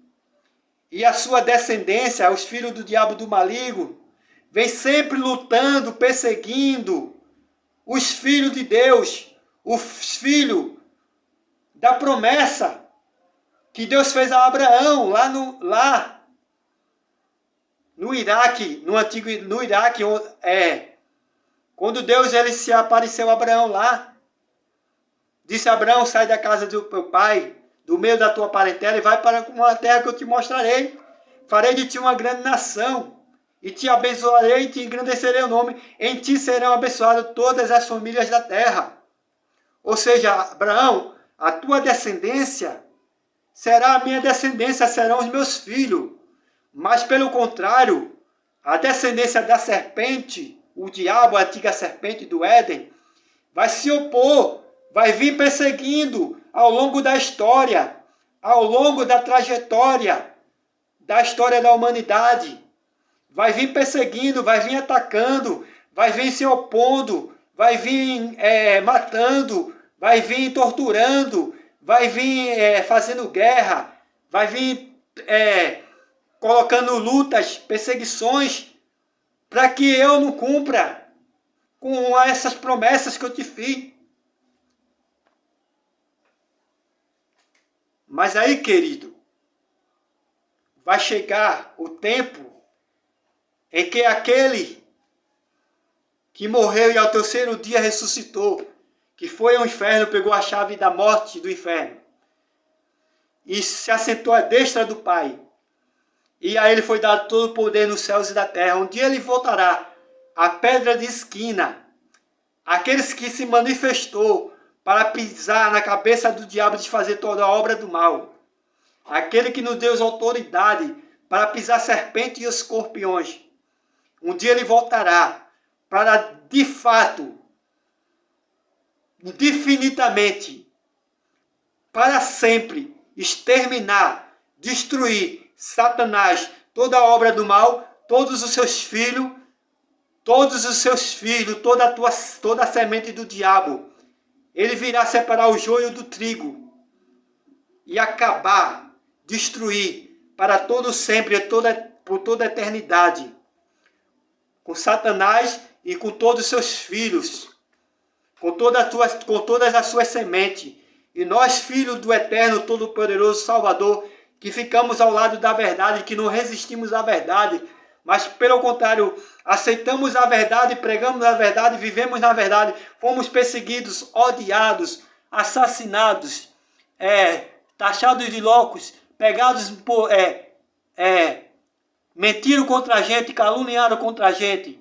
e a sua descendência, os filhos do diabo do maligno, vem sempre lutando, perseguindo os filhos de Deus, os filhos da promessa que Deus fez a Abraão lá no Iraque, quando Deus ele se apareceu a Abraão lá, disse a Abraão: sai da casa do teu pai, do meio da tua parentela, e vai para uma terra que eu te mostrarei. Farei de ti uma grande nação, e te abençoarei e te engrandecerei o nome. Em ti serão abençoadas todas as famílias da terra. Ou seja, Abraão, a tua descendência será a minha descendência, serão os meus filhos. Mas pelo contrário, a descendência da serpente, o diabo, a antiga serpente do Éden, vai se opor, vai vir perseguindo ao longo da história, ao longo da trajetória da história da humanidade. Vai vir perseguindo, vai vir atacando, vai vir se opondo, vai vir matando, vai vir torturando, vai vir fazendo guerra, vai vir colocando lutas, perseguições, para que eu não cumpra com essas promessas que eu te fiz. Mas aí, querido, vai chegar o tempo em que aquele que morreu e ao terceiro dia ressuscitou, que foi ao inferno, pegou a chave da morte do inferno e se assentou à destra do Pai, e a ele foi dado todo o poder nos céus e da terra. Um dia ele voltará, a pedra de esquina, aqueles que se manifestou para pisar na cabeça do diabo de fazer toda a obra do mal, aquele que nos deu autoridade para pisar serpente e escorpiões. Um dia ele voltará para, de fato, infinitamente, para sempre, exterminar, destruir Satanás, toda a obra do mal, todos os seus filhos, toda a semente do diabo. Ele virá separar o joio do trigo e acabar, destruir para todo sempre, por toda a eternidade, com Satanás e com todos os seus filhos, com todas as suas sementes. E nós, filhos do Eterno, Todo-Poderoso Salvador, que ficamos ao lado da verdade, que não resistimos à verdade, mas pelo contrário, aceitamos a verdade, pregamos a verdade, vivemos na verdade, fomos perseguidos, odiados, assassinados, taxados de loucos, pegados por... mentiram contra a gente, caluniaram contra a gente,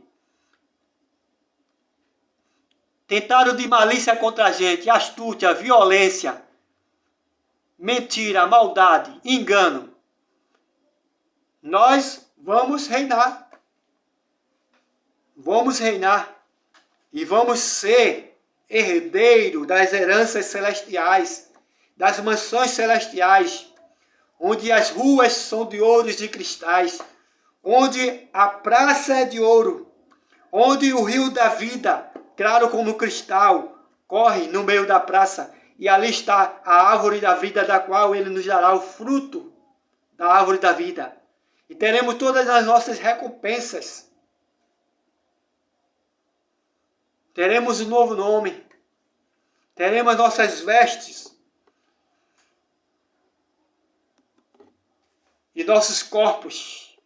tentaram de malícia contra a gente, astúcia, violência, mentira, maldade, engano. Nós vamos reinar. Vamos reinar. E vamos ser herdeiro das heranças celestiais, das mansões celestiais, onde as ruas são de ouro e de cristais, onde a praça é de ouro, onde o rio da vida, claro como cristal, corre no meio da praça, e ali está a árvore da vida, da qual ele nos dará o fruto da árvore da vida. E teremos todas as nossas recompensas. Teremos um novo nome. Teremos as nossas vestes. E nossos corpos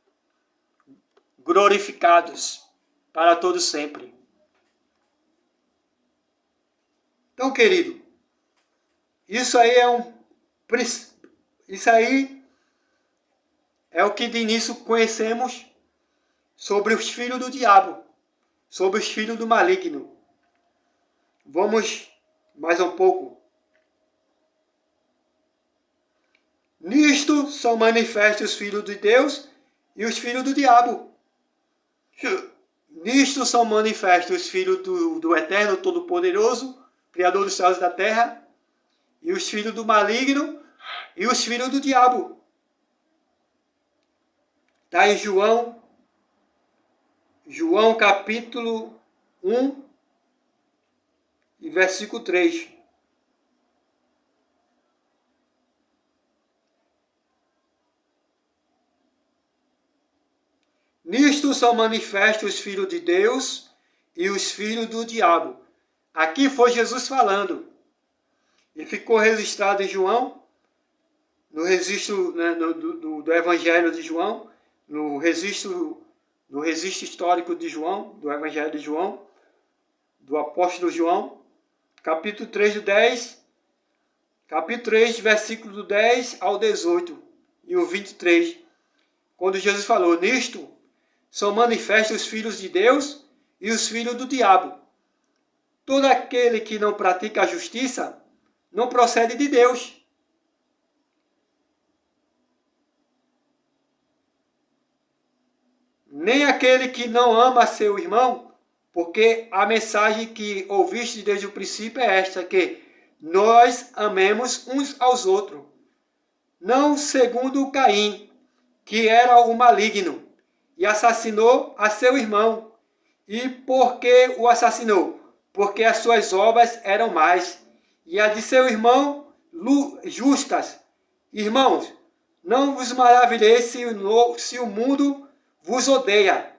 glorificados para todo sempre. Então, querido, isso aí é o que de início conhecemos sobre os filhos do diabo, sobre os filhos do maligno. Vamos mais um pouco. Nisto são manifestos os filhos de Deus e os filhos do diabo. Nisto são manifestos os filhos do Eterno Todo-Poderoso, Criador dos céus e da terra, e os filhos do maligno e os filhos do diabo. Está em João capítulo 1 e versículo 3. Nisto são manifestos os filhos de Deus e os filhos do diabo. Aqui foi Jesus falando. E ficou registrado em João, no registro, né, do Evangelho de João, no registro histórico de João, do Evangelho de João, do apóstolo João, capítulo 3, versículo do 10 ao 18 e o 23, quando Jesus falou: nisto são manifestos os filhos de Deus e os filhos do diabo. Todo aquele que não pratica a justiça não procede de Deus. Nem aquele que não ama seu irmão, porque a mensagem que ouviste desde o princípio é esta, que nós amemos uns aos outros, não segundo Caim, que era o maligno, e assassinou a seu irmão. E por que o assassinou? porque as suas obras eram más, e as de seu irmão justas. Irmãos, não vos maravilheis se o mundo vos odeia.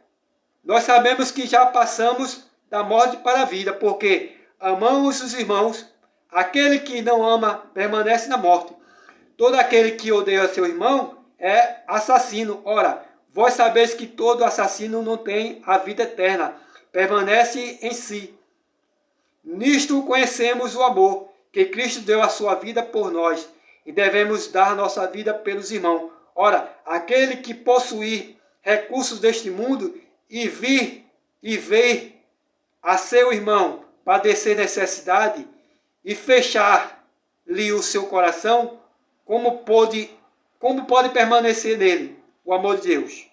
Nós sabemos que já passamos da morte para a vida, porque amamos os irmãos. Aquele que não ama permanece na morte. Todo aquele que odeia seu irmão é assassino. Ora, vós sabeis que todo assassino não tem a vida eterna, permanece em si. Nisto conhecemos o amor, que Cristo deu a sua vida por nós, e devemos dar nossa vida pelos irmãos. Ora, aquele que possuir recursos deste mundo e ver a seu irmão padecer necessidade e fechar-lhe o seu coração, como pode permanecer nele o amor de Deus?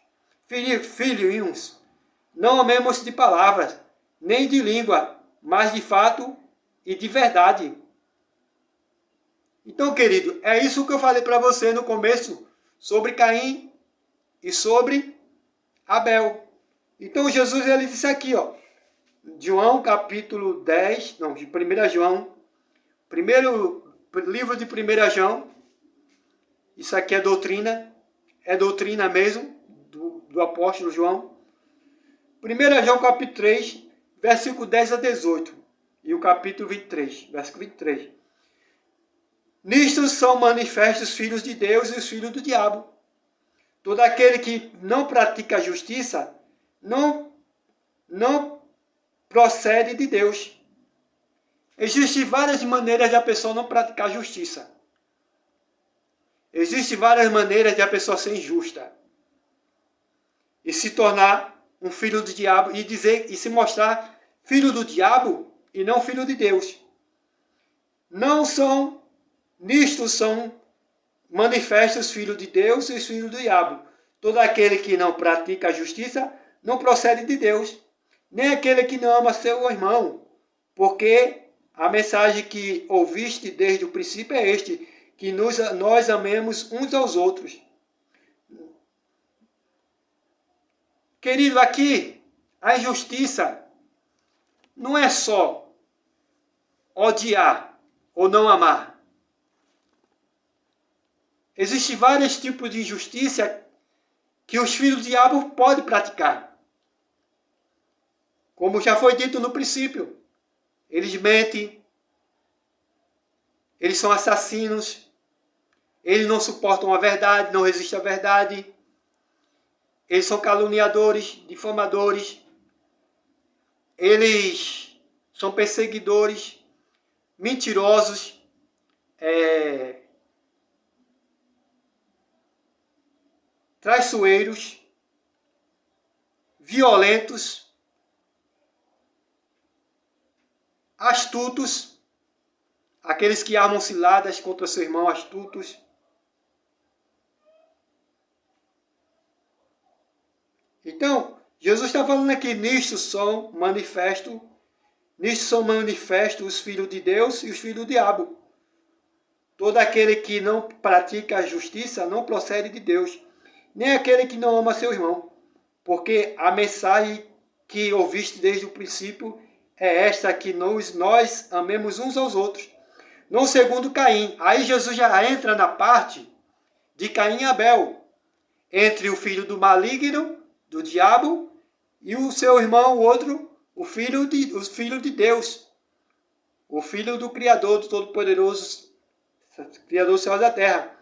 Filhinhos, não amemos de palavras, nem de língua, mas de fato e de verdade. Então, querido, é isso que eu falei para você no começo sobre Caim e sobre Abel. Então, Jesus ele disse aqui, ó, João capítulo 10, não, de 1 João, primeiro livro de 1 João, isso aqui é doutrina mesmo, do apóstolo João. 1 João capítulo 3, versículo 10 a 18, e o capítulo 23, versículo 23. Nisto são manifestos os filhos de Deus e os filhos do diabo. Todo aquele que não pratica a justiça não procede de Deus. Existem várias maneiras de a pessoa não praticar a justiça. Existem várias maneiras de a pessoa ser injusta e se tornar um filho do diabo e se mostrar filho do diabo e não filho de Deus. Nisto são manifestos os filhos de Deus e os filhos do diabo. Todo aquele que não pratica a justiça não procede de Deus, nem aquele que não ama seu irmão, porque a mensagem que ouviste desde o princípio é este, que nós amemos uns aos outros. Querido, aqui a injustiça não é só odiar ou não amar. Existem vários tipos de injustiça que os filhos do diabo podem praticar. Como já foi dito no princípio, eles mentem, eles são assassinos, eles não suportam a verdade, não resistem à verdade, eles são caluniadores, difamadores, eles são perseguidores, mentirosos, traiçoeiros, violentos, astutos, aqueles que armam ciladas contra seu irmão, astutos. Então, Jesus está falando aqui, nisto são manifestos os filhos de Deus e os filhos do diabo. Todo aquele que não pratica a justiça não procede de Deus, nem aquele que não ama seu irmão, porque a mensagem que ouviste desde o princípio é esta, que nós amemos uns aos outros, não segundo Caim. Aí Jesus já entra na parte de Caim e Abel, entre o filho do maligno, do diabo, e o seu irmão, o outro, o filho de Deus, o filho do Criador, do Todo-Poderoso, Criador dos céus e da terra.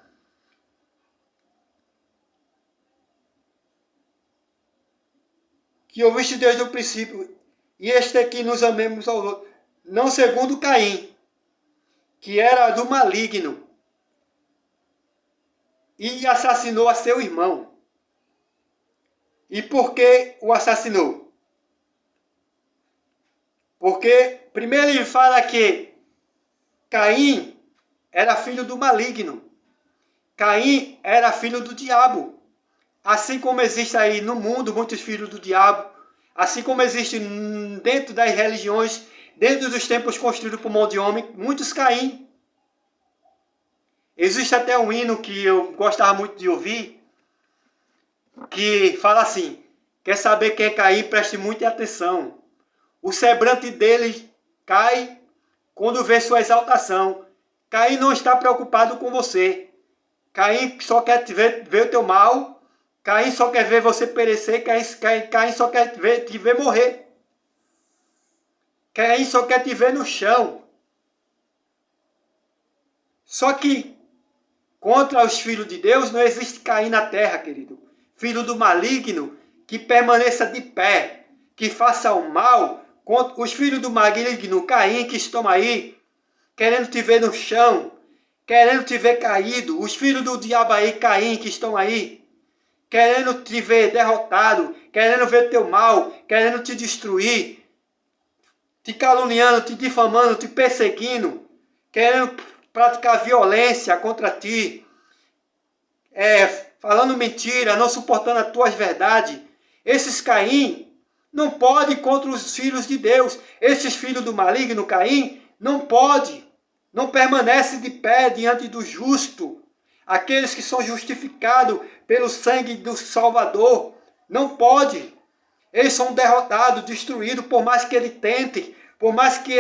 Que ouviste desde o princípio, e este aqui nos amemos ao outro, não segundo Caim, que era do maligno, e assassinou a seu irmão. E por que o assassinou? Porque primeiro ele fala que Caim era filho do maligno. Caim era filho do diabo. Assim como existe aí no mundo muitos filhos do diabo, assim como existe dentro das religiões, dentro dos templos construídos por mão de homem, muitos Caim. Existe até um hino que eu gostava muito de ouvir, que fala assim: quer saber quem é Caim? Preste muita atenção. O semblante dele cai quando vê sua exaltação. Caim não está preocupado com você. Caim só quer ver o teu mal. Caim só quer ver você perecer. Caim só quer te ver morrer. Caim só quer te ver no chão. Só que contra os filhos de Deus não existe Caim na terra, querido. Filho do maligno, que permaneça de pé, que faça o mal. Contra os filhos do maligno, Caim, que estão aí, querendo te ver no chão, querendo te ver caído. Os filhos do diabo aí, Caim, que estão aí, querendo te ver derrotado, querendo ver teu mal, querendo te destruir, te caluniando, te difamando, te perseguindo, querendo praticar violência contra ti, falando mentira, não suportando as tuas verdades. Esses Caim não pode contra os filhos de Deus. Esses filhos do maligno, Caim, não pode, não permanece de pé diante do justo. Aqueles que são justificados pelo sangue do Salvador, não pode. Eles são derrotados, destruídos, por mais que ele tente, por mais que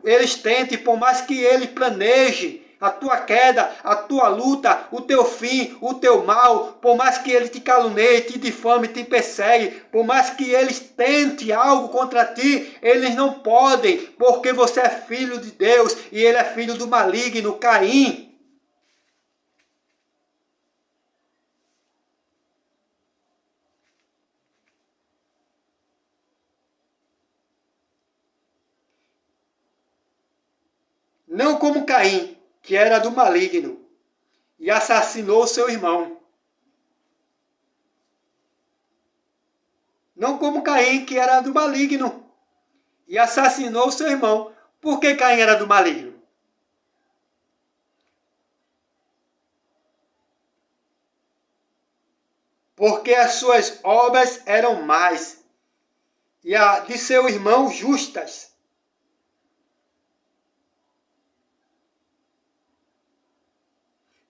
eles tentem, por mais que ele planeje a tua queda, a tua luta, o teu fim, o teu mal, por mais que ele te caluneie, te difame, te persegue, por mais que eles tentem algo contra ti, eles não podem, porque você é filho de Deus e ele é filho do maligno, Caim. Não como Caim, que era do maligno, e assassinou seu irmão. Não como Caim, que era do maligno, e assassinou seu irmão. Por que Caim era do maligno? Porque as suas obras eram más, e a de seu irmão justas.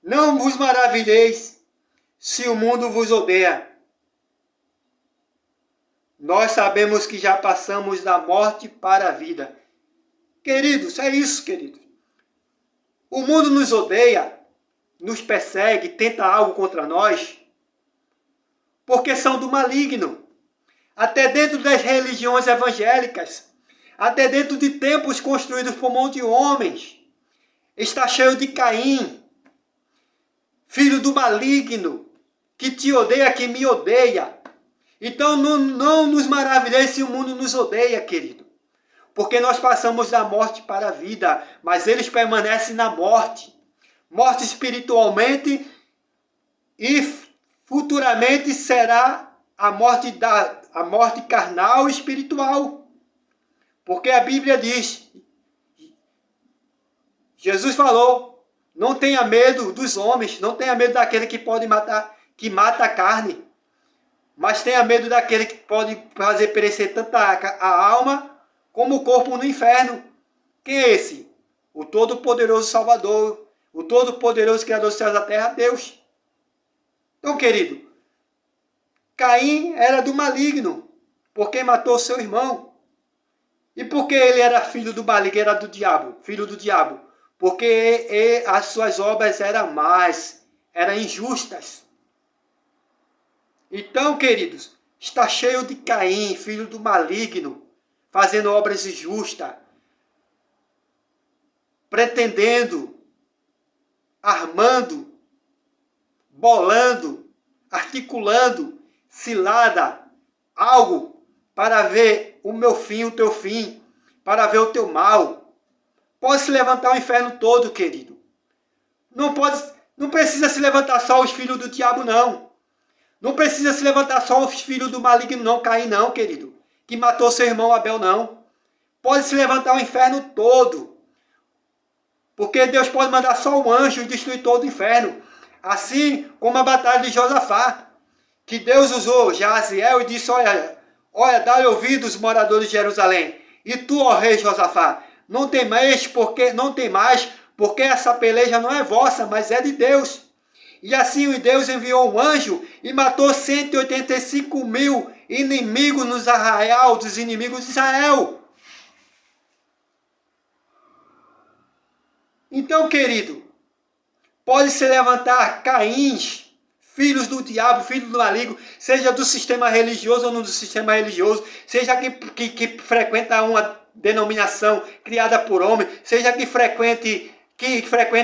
Não vos maravilheis se o mundo vos odeia. Nós sabemos que já passamos da morte para a vida. Queridos, é isso, queridos. O mundo nos odeia, nos persegue, tenta algo contra nós, porque são do maligno. Até dentro das religiões evangélicas, até dentro de templos construídos por mão de homens, está cheio de Caim, filho do maligno, que te odeia, que me odeia. Então não nos maravilhei se o mundo nos odeia, querido. Porque nós passamos da morte para a vida, mas eles permanecem na morte. Morte espiritualmente e futuramente será a morte carnal e espiritual. Porque a Bíblia diz, Jesus falou, não tenha medo dos homens, não tenha medo daquele que pode matar, que mata a carne, mas tenha medo daquele que pode fazer perecer tanto a alma como o corpo no inferno. Quem é esse? O Todo-Poderoso Salvador, o Todo-Poderoso Criador dos céus e da terra, Deus. Então, querido, Caim era do maligno, porque matou seu irmão. E porque ele era filho do maligno, era do diabo, filho do diabo? Porque as suas obras eram más, eram injustas. Então, queridos, está cheio de Caim, filho do maligno, fazendo obras injustas, pretendendo, armando, bolando, articulando, cilada, algo para ver o meu fim, o teu fim, para ver o teu mal. Pode se levantar o inferno todo, querido. Não precisa se levantar só os filhos do diabo, não. Não precisa se levantar só os filhos do maligno, não, Caim, não, querido. Que matou seu irmão Abel, não. Pode se levantar o inferno todo. Porque Deus pode mandar só um anjo e destruir todo o inferno. Assim como a batalha de Josafá, que Deus usou Jaziel e disse, olha, dai ouvidos, moradores de Jerusalém. E tu, ó rei Josafá, não temais, porque essa peleja não é vossa, mas é de Deus. E assim o Deus enviou um anjo e matou 185.000 inimigos nos arraial dos inimigos de Israel. Então, querido, pode se levantar Caíns, filhos do diabo, filhos do maligno, seja do sistema religioso ou não do sistema religioso, seja que frequenta uma denominação criada por homem, seja que frequente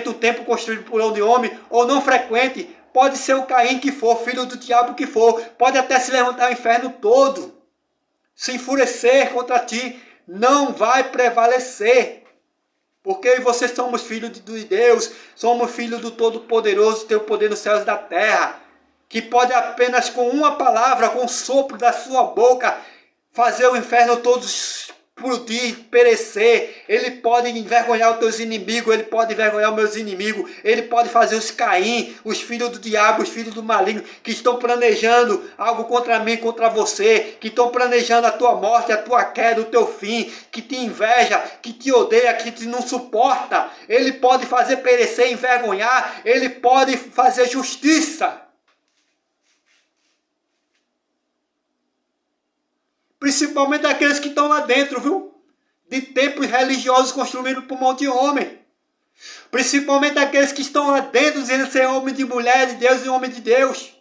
o templo construído por homem, ou não frequente, pode ser o Caim que for, filho do diabo que for, pode até se levantar o inferno todo, se enfurecer contra ti, não vai prevalecer. Porque eu e você somos filhos de Deus, somos filhos do Todo-Poderoso, tem o poder nos céus e da terra, que pode apenas com uma palavra, com o sopro da sua boca, fazer o inferno todo explodir, perecer. Ele pode envergonhar os teus inimigos, ele pode envergonhar os meus inimigos, ele pode fazer os Caim, os filhos do diabo, os filhos do maligno, que estão planejando algo contra mim, contra você, que estão planejando a tua morte, a tua queda, o teu fim, que te inveja, que te odeia, que te não suporta. Ele pode fazer perecer, envergonhar, ele pode fazer justiça. Principalmente aqueles que estão lá dentro, viu? De templos religiosos construídos por mão de homem. Principalmente aqueles que estão lá dentro dizendo ser homem de mulher, de Deus e homem de Deus.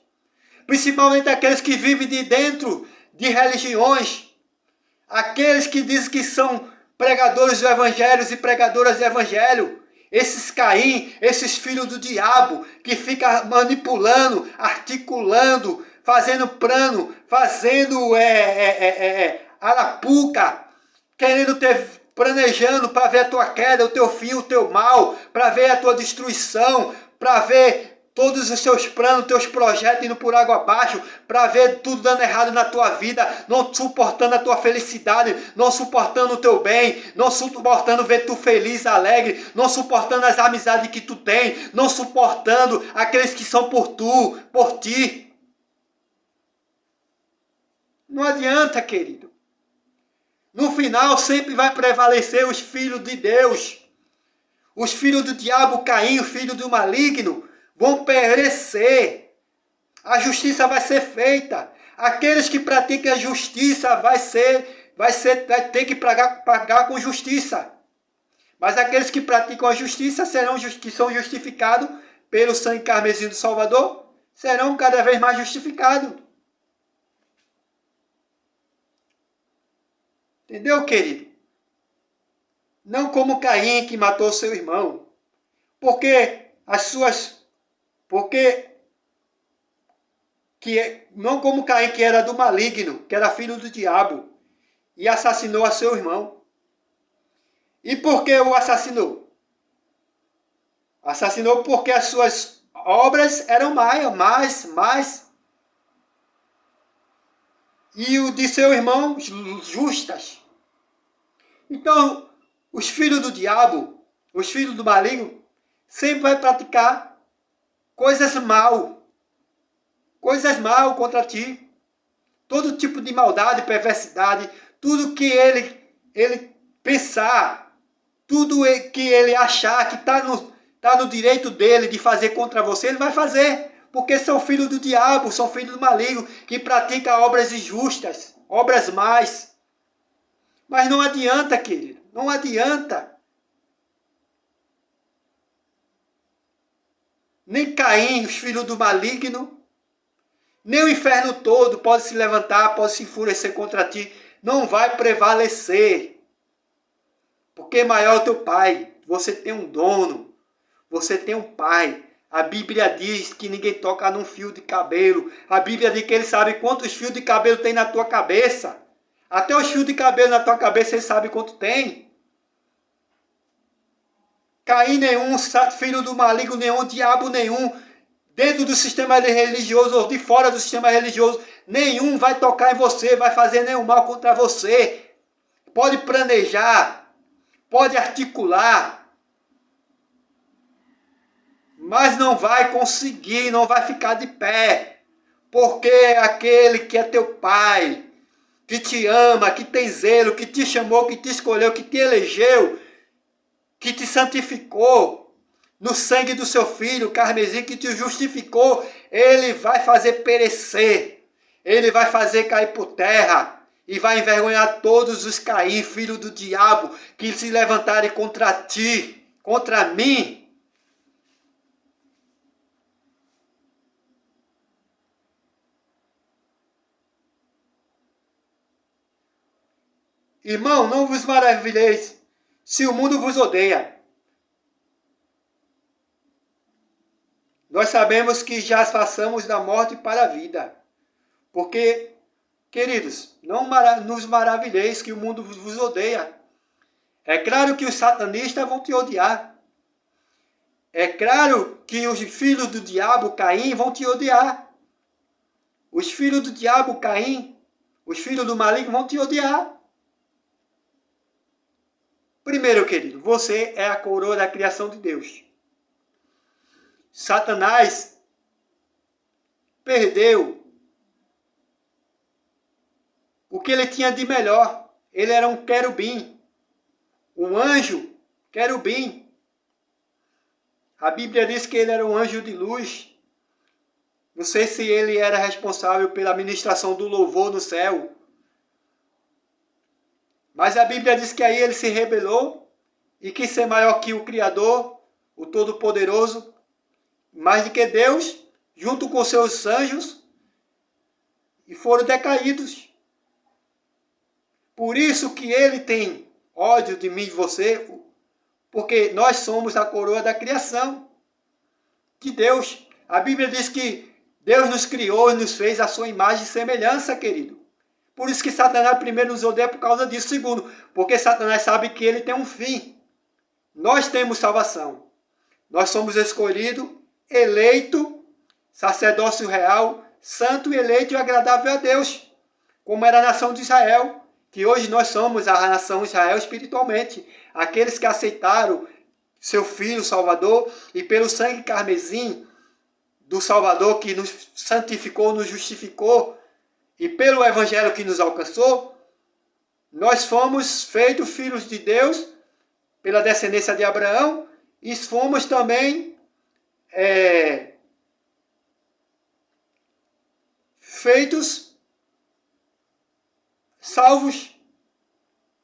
Principalmente aqueles que vivem de dentro de religiões. Aqueles que dizem que são pregadores do evangelho e pregadoras do evangelho. Esses Caim, esses filhos do diabo, que ficam manipulando, articulando, fazendo plano, fazendo arapuca, querendo planejando para ver a tua queda, o teu fim, o teu mal, para ver a tua destruição, para ver todos os seus planos, teus projetos indo por água abaixo, para ver tudo dando errado na tua vida, não suportando a tua felicidade, não suportando o teu bem, não suportando ver tu feliz, alegre, não suportando as amizades que tu tem, não suportando aqueles que são por ti. Não adianta, querido. No final sempre vai prevalecer os filhos de Deus. Os filhos do diabo, Caim, o filho do maligno, vão perecer. A justiça vai ser feita. Aqueles que praticam a justiça vai ter que pagar com justiça. Mas aqueles que praticam a justiça que são justificados pelo sangue carmesim do Salvador, serão cada vez mais justificados. Entendeu, querido? Não como Caim que matou seu irmão. Não como Caim que era do maligno, que era filho do diabo, e assassinou a seu irmão. E por que o assassinou? Assassinou porque as suas obras eram mais. E o de seu irmão, justas. Então, os filhos do diabo, os filhos do maligno, sempre vai praticar coisas mal contra ti. Todo tipo de maldade, perversidade, tudo que ele pensar, tudo que ele achar que está no direito dele de fazer contra você, ele vai fazer. Porque são filhos do diabo, são filhos do maligno, que praticam obras injustas, obras más. Mas não adianta, querido, não adianta. Nem Caim, os filhos do maligno, nem o inferno todo pode se levantar, pode se enfurecer contra ti. Não vai prevalecer. Porque maior é o teu Pai. Você tem um dono, você tem um Pai. A Bíblia diz que ninguém toca num fio de cabelo. A Bíblia diz que ele sabe quantos fios de cabelo tem na tua cabeça. Até os fios de cabelo na tua cabeça ele sabe quanto tem. Caim nenhum, filho do maligno nenhum, diabo nenhum, dentro do sistema religioso ou de fora do sistema religioso, nenhum vai tocar em você, vai fazer nenhum mal contra você. Pode planejar, pode articular, mas não vai conseguir, não vai ficar de pé, porque aquele que é teu Pai, que te ama, que tem zelo, que te chamou, que te escolheu, que te elegeu, que te santificou no sangue do seu Filho, carmesim, que te justificou, ele vai fazer perecer, ele vai fazer cair por terra, e vai envergonhar todos os Caim, filho do diabo, que se levantarem contra ti, contra mim, irmão, não vos maravilheis se o mundo vos odeia. Nós sabemos que já passamos da morte para a vida. Porque, queridos, não nos maravilheis que o mundo vos odeia. É claro que os satanistas vão te odiar. É claro que os filhos do diabo, Caim, vão te odiar. Os filhos do diabo, Caim, os filhos do maligno vão te odiar. Primeiro, querido, você é a coroa da criação de Deus. Satanás perdeu o que ele tinha de melhor. Ele era um querubim, um anjo querubim. A Bíblia diz que ele era um anjo de luz. Não sei se ele era responsável pela ministração do louvor no céu. Mas a Bíblia diz que aí ele se rebelou e quis ser maior que o Criador, o Todo-Poderoso, mais do que Deus, junto com seus anjos, e foram decaídos. Por isso que ele tem ódio de mim e de você, porque nós somos a coroa da criação de Deus. A Bíblia diz que Deus nos criou e nos fez a sua imagem e semelhança, querido. Por isso que Satanás primeiro nos odeia por causa disso. Segundo, porque Satanás sabe que ele tem um fim. Nós temos salvação. Nós somos escolhidos, eleito, sacerdócio real, santo, eleito e agradável a Deus. Como era a nação de Israel, que hoje nós somos a nação de Israel espiritualmente. Aqueles que aceitaram seu Filho Salvador e pelo sangue carmesim do Salvador que nos santificou, nos justificou, e pelo Evangelho que nos alcançou, nós fomos feitos filhos de Deus pela descendência de Abraão e fomos também feitos salvos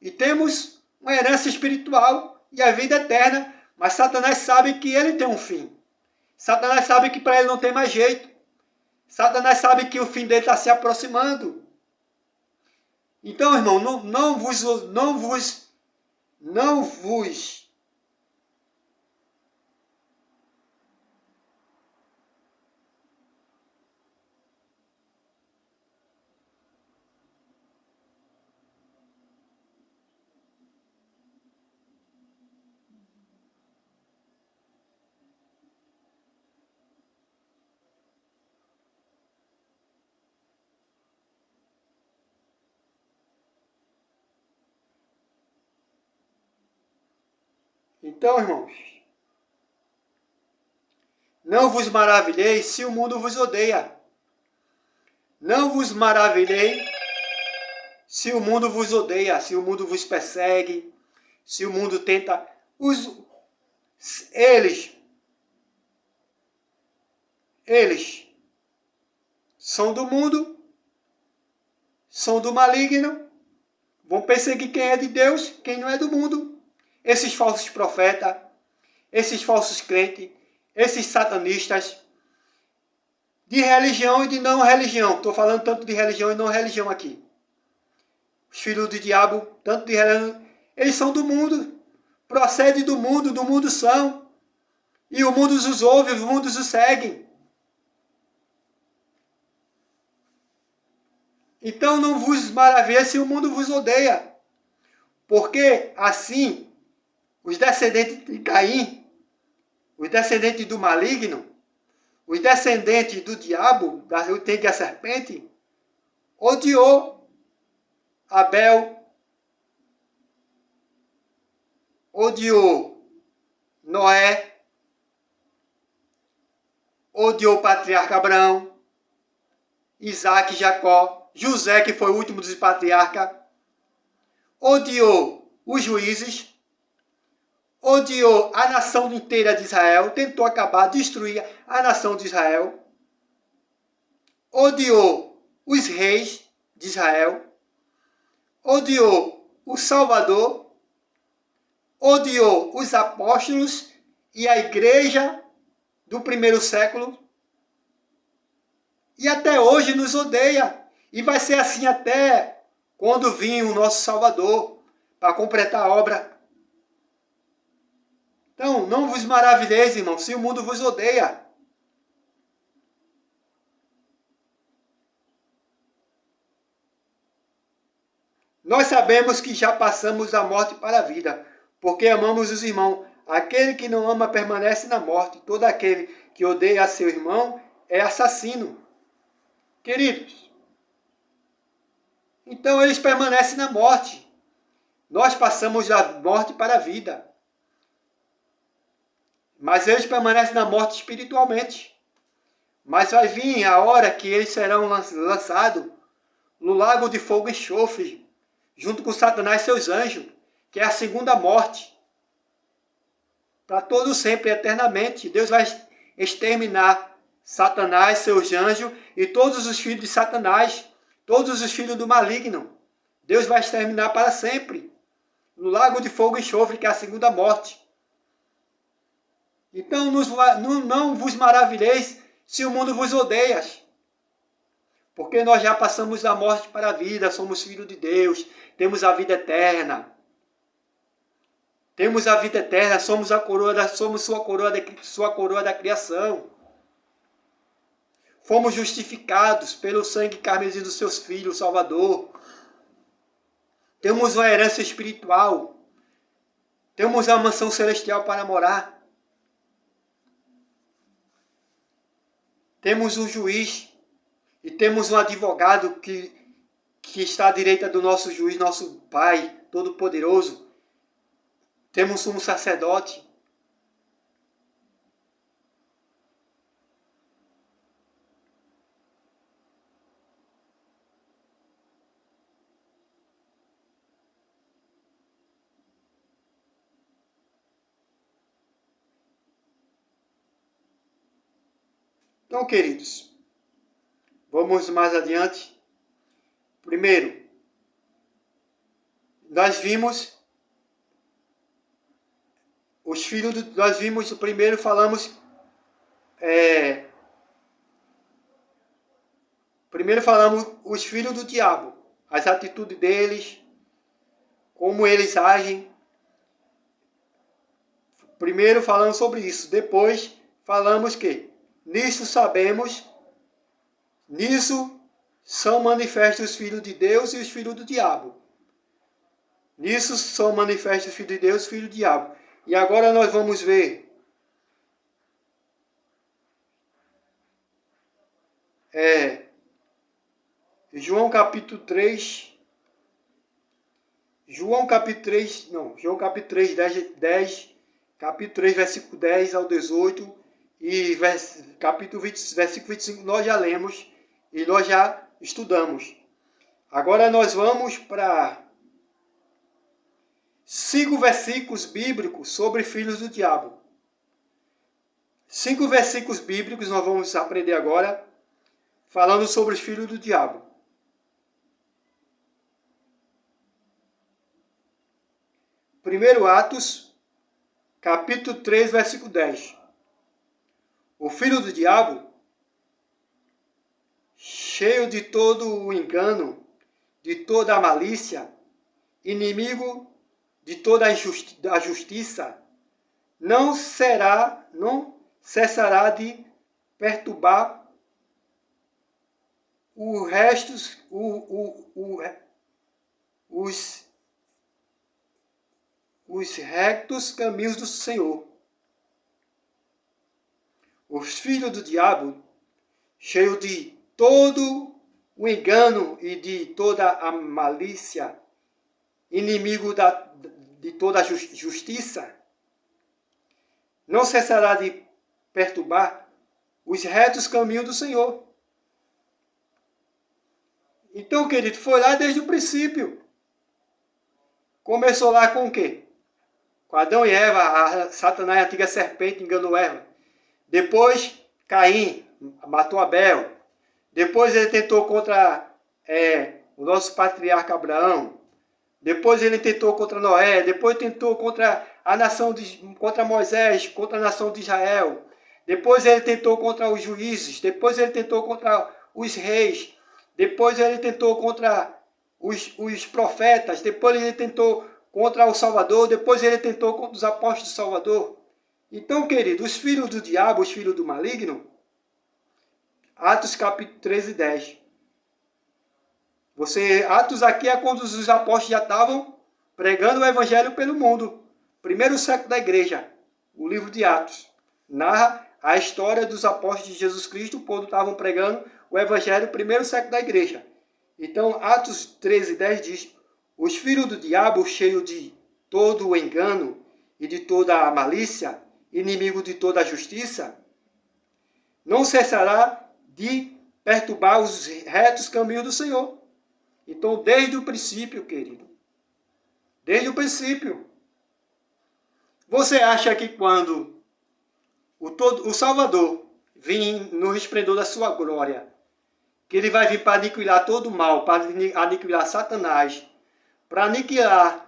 e temos uma herança espiritual e a vida eterna, mas Satanás sabe que ele tem um fim. Satanás sabe que para ele não tem mais jeito. Satanás sabe que o fim dele está se aproximando. Então, irmão, não vos Então, irmãos, não vos maravilheis se o mundo vos odeia. Não vos maravilhei se o mundo vos odeia, se o mundo vos persegue, se o mundo tenta... Eles são do mundo, são do maligno, vão perseguir quem é de Deus, quem não é do mundo. Esses falsos profetas, esses falsos crentes, esses satanistas, de religião e de não religião. Estou falando tanto de religião e não religião aqui. Os filhos do diabo, tanto de religião, eles são do mundo, procedem do mundo são. E o mundo os ouve, o mundo os segue. Então não vos maravilhe se o mundo vos odeia. Porque assim, os descendentes de Caim, os descendentes do maligno, os descendentes do diabo, da serpente, odiou Abel, odiou Noé, odiou o patriarca Abraão, Isaac, Jacó, José, que foi o último dos patriarcas, odiou os juízes, odiou a nação inteira de Israel, tentou acabar, destruir a nação de Israel, odiou os reis de Israel, odiou o Salvador, odiou os apóstolos e a igreja do primeiro século, e até hoje nos odeia. E vai ser assim até quando vir o nosso Salvador para completar a obra. Então, não vos maravilheis, irmãos, se o mundo vos odeia. Nós sabemos que já passamos da morte para a vida, porque amamos os irmãos. Aquele que não ama permanece na morte. Todo aquele que odeia a seu irmão é assassino. Queridos, então eles permanecem na morte. Nós passamos da morte para a vida. Mas eles permanecem na morte espiritualmente. Mas vai vir a hora que eles serão lançados no lago de fogo e enxofre, junto com Satanás e seus anjos, que é a segunda morte. Para todo sempre, eternamente. Deus vai exterminar Satanás, seus anjos e todos os filhos de Satanás, todos os filhos do maligno. Deus vai exterminar para sempre, no lago de fogo e enxofre, que é a segunda morte. Então não vos maravilheis se o mundo vos odeia, porque nós já passamos da morte para a vida, somos filhos de Deus, temos a vida eterna. Temos a vida eterna, somos sua coroa da criação. Fomos justificados pelo sangue carmesim dos seus filhos, Salvador. Temos uma herança espiritual. Temos a mansão celestial para morar. Temos um juiz e temos um advogado que está à direita do nosso juiz, nosso Pai Todo-Poderoso. Temos um sacerdote. Então, queridos, vamos mais adiante. Primeiro, nós vimos os filhos nós vimos, primeiro falamos os filhos do diabo, as atitudes deles, como eles agem. Primeiro falamos sobre isso, depois falamos que nisso são manifestos os filhos de Deus e os filhos do diabo. Nisso são manifestos os filhos de Deus e os filhos do diabo. E agora nós vamos ver João capítulo 3, capítulo 3, versículo 10 ao 18 e capítulo 20, versículo 25 nós já lemos e nós já estudamos. Agora nós vamos para 5 versículos bíblicos sobre filhos do diabo. 5 versículos bíblicos nós vamos aprender agora, falando sobre os filhos do diabo. Primeiro Atos, capítulo 3, versículo 10. O filho do diabo, cheio de todo o engano, de toda a malícia, inimigo de toda a justiça, não cessará de perturbar os rectos caminhos do Senhor. Os filhos do diabo, cheios de todo o engano e de toda a malícia, inimigo de toda a justiça, não cessará de perturbar os retos caminhos do Senhor. Então, querido, foi lá desde o princípio. Começou lá com o quê? Com Adão e Eva, Satanás, a antiga serpente, enganou Eva. Depois, Caim matou Abel. Depois ele tentou contra o nosso patriarca Abraão. Depois ele tentou contra Noé. Depois tentou contra contra Moisés, contra a nação de Israel. Depois ele tentou contra os juízes. Depois ele tentou contra os reis. Depois ele tentou contra os profetas. Depois ele tentou contra o Salvador. Depois ele tentou contra os apóstolos do Salvador. Então, querido, os filhos do diabo, os filhos do maligno, Atos capítulo 13 e 10. Atos aqui é quando os apóstolos já estavam pregando o evangelho pelo mundo. Primeiro século da igreja. O livro de Atos narra a história dos apóstolos de Jesus Cristo quando estavam pregando o evangelho primeiro século da igreja. Então, Atos 13 e 10 diz: os filhos do diabo, cheios de todo o engano e de toda a malícia, inimigo de toda a justiça, não cessará de perturbar os retos caminhos do Senhor. Então, desde o princípio, querido, desde o princípio, você acha que quando o Salvador vir no esplendor da sua glória, que ele vai vir para aniquilar todo o mal, para aniquilar Satanás, para aniquilar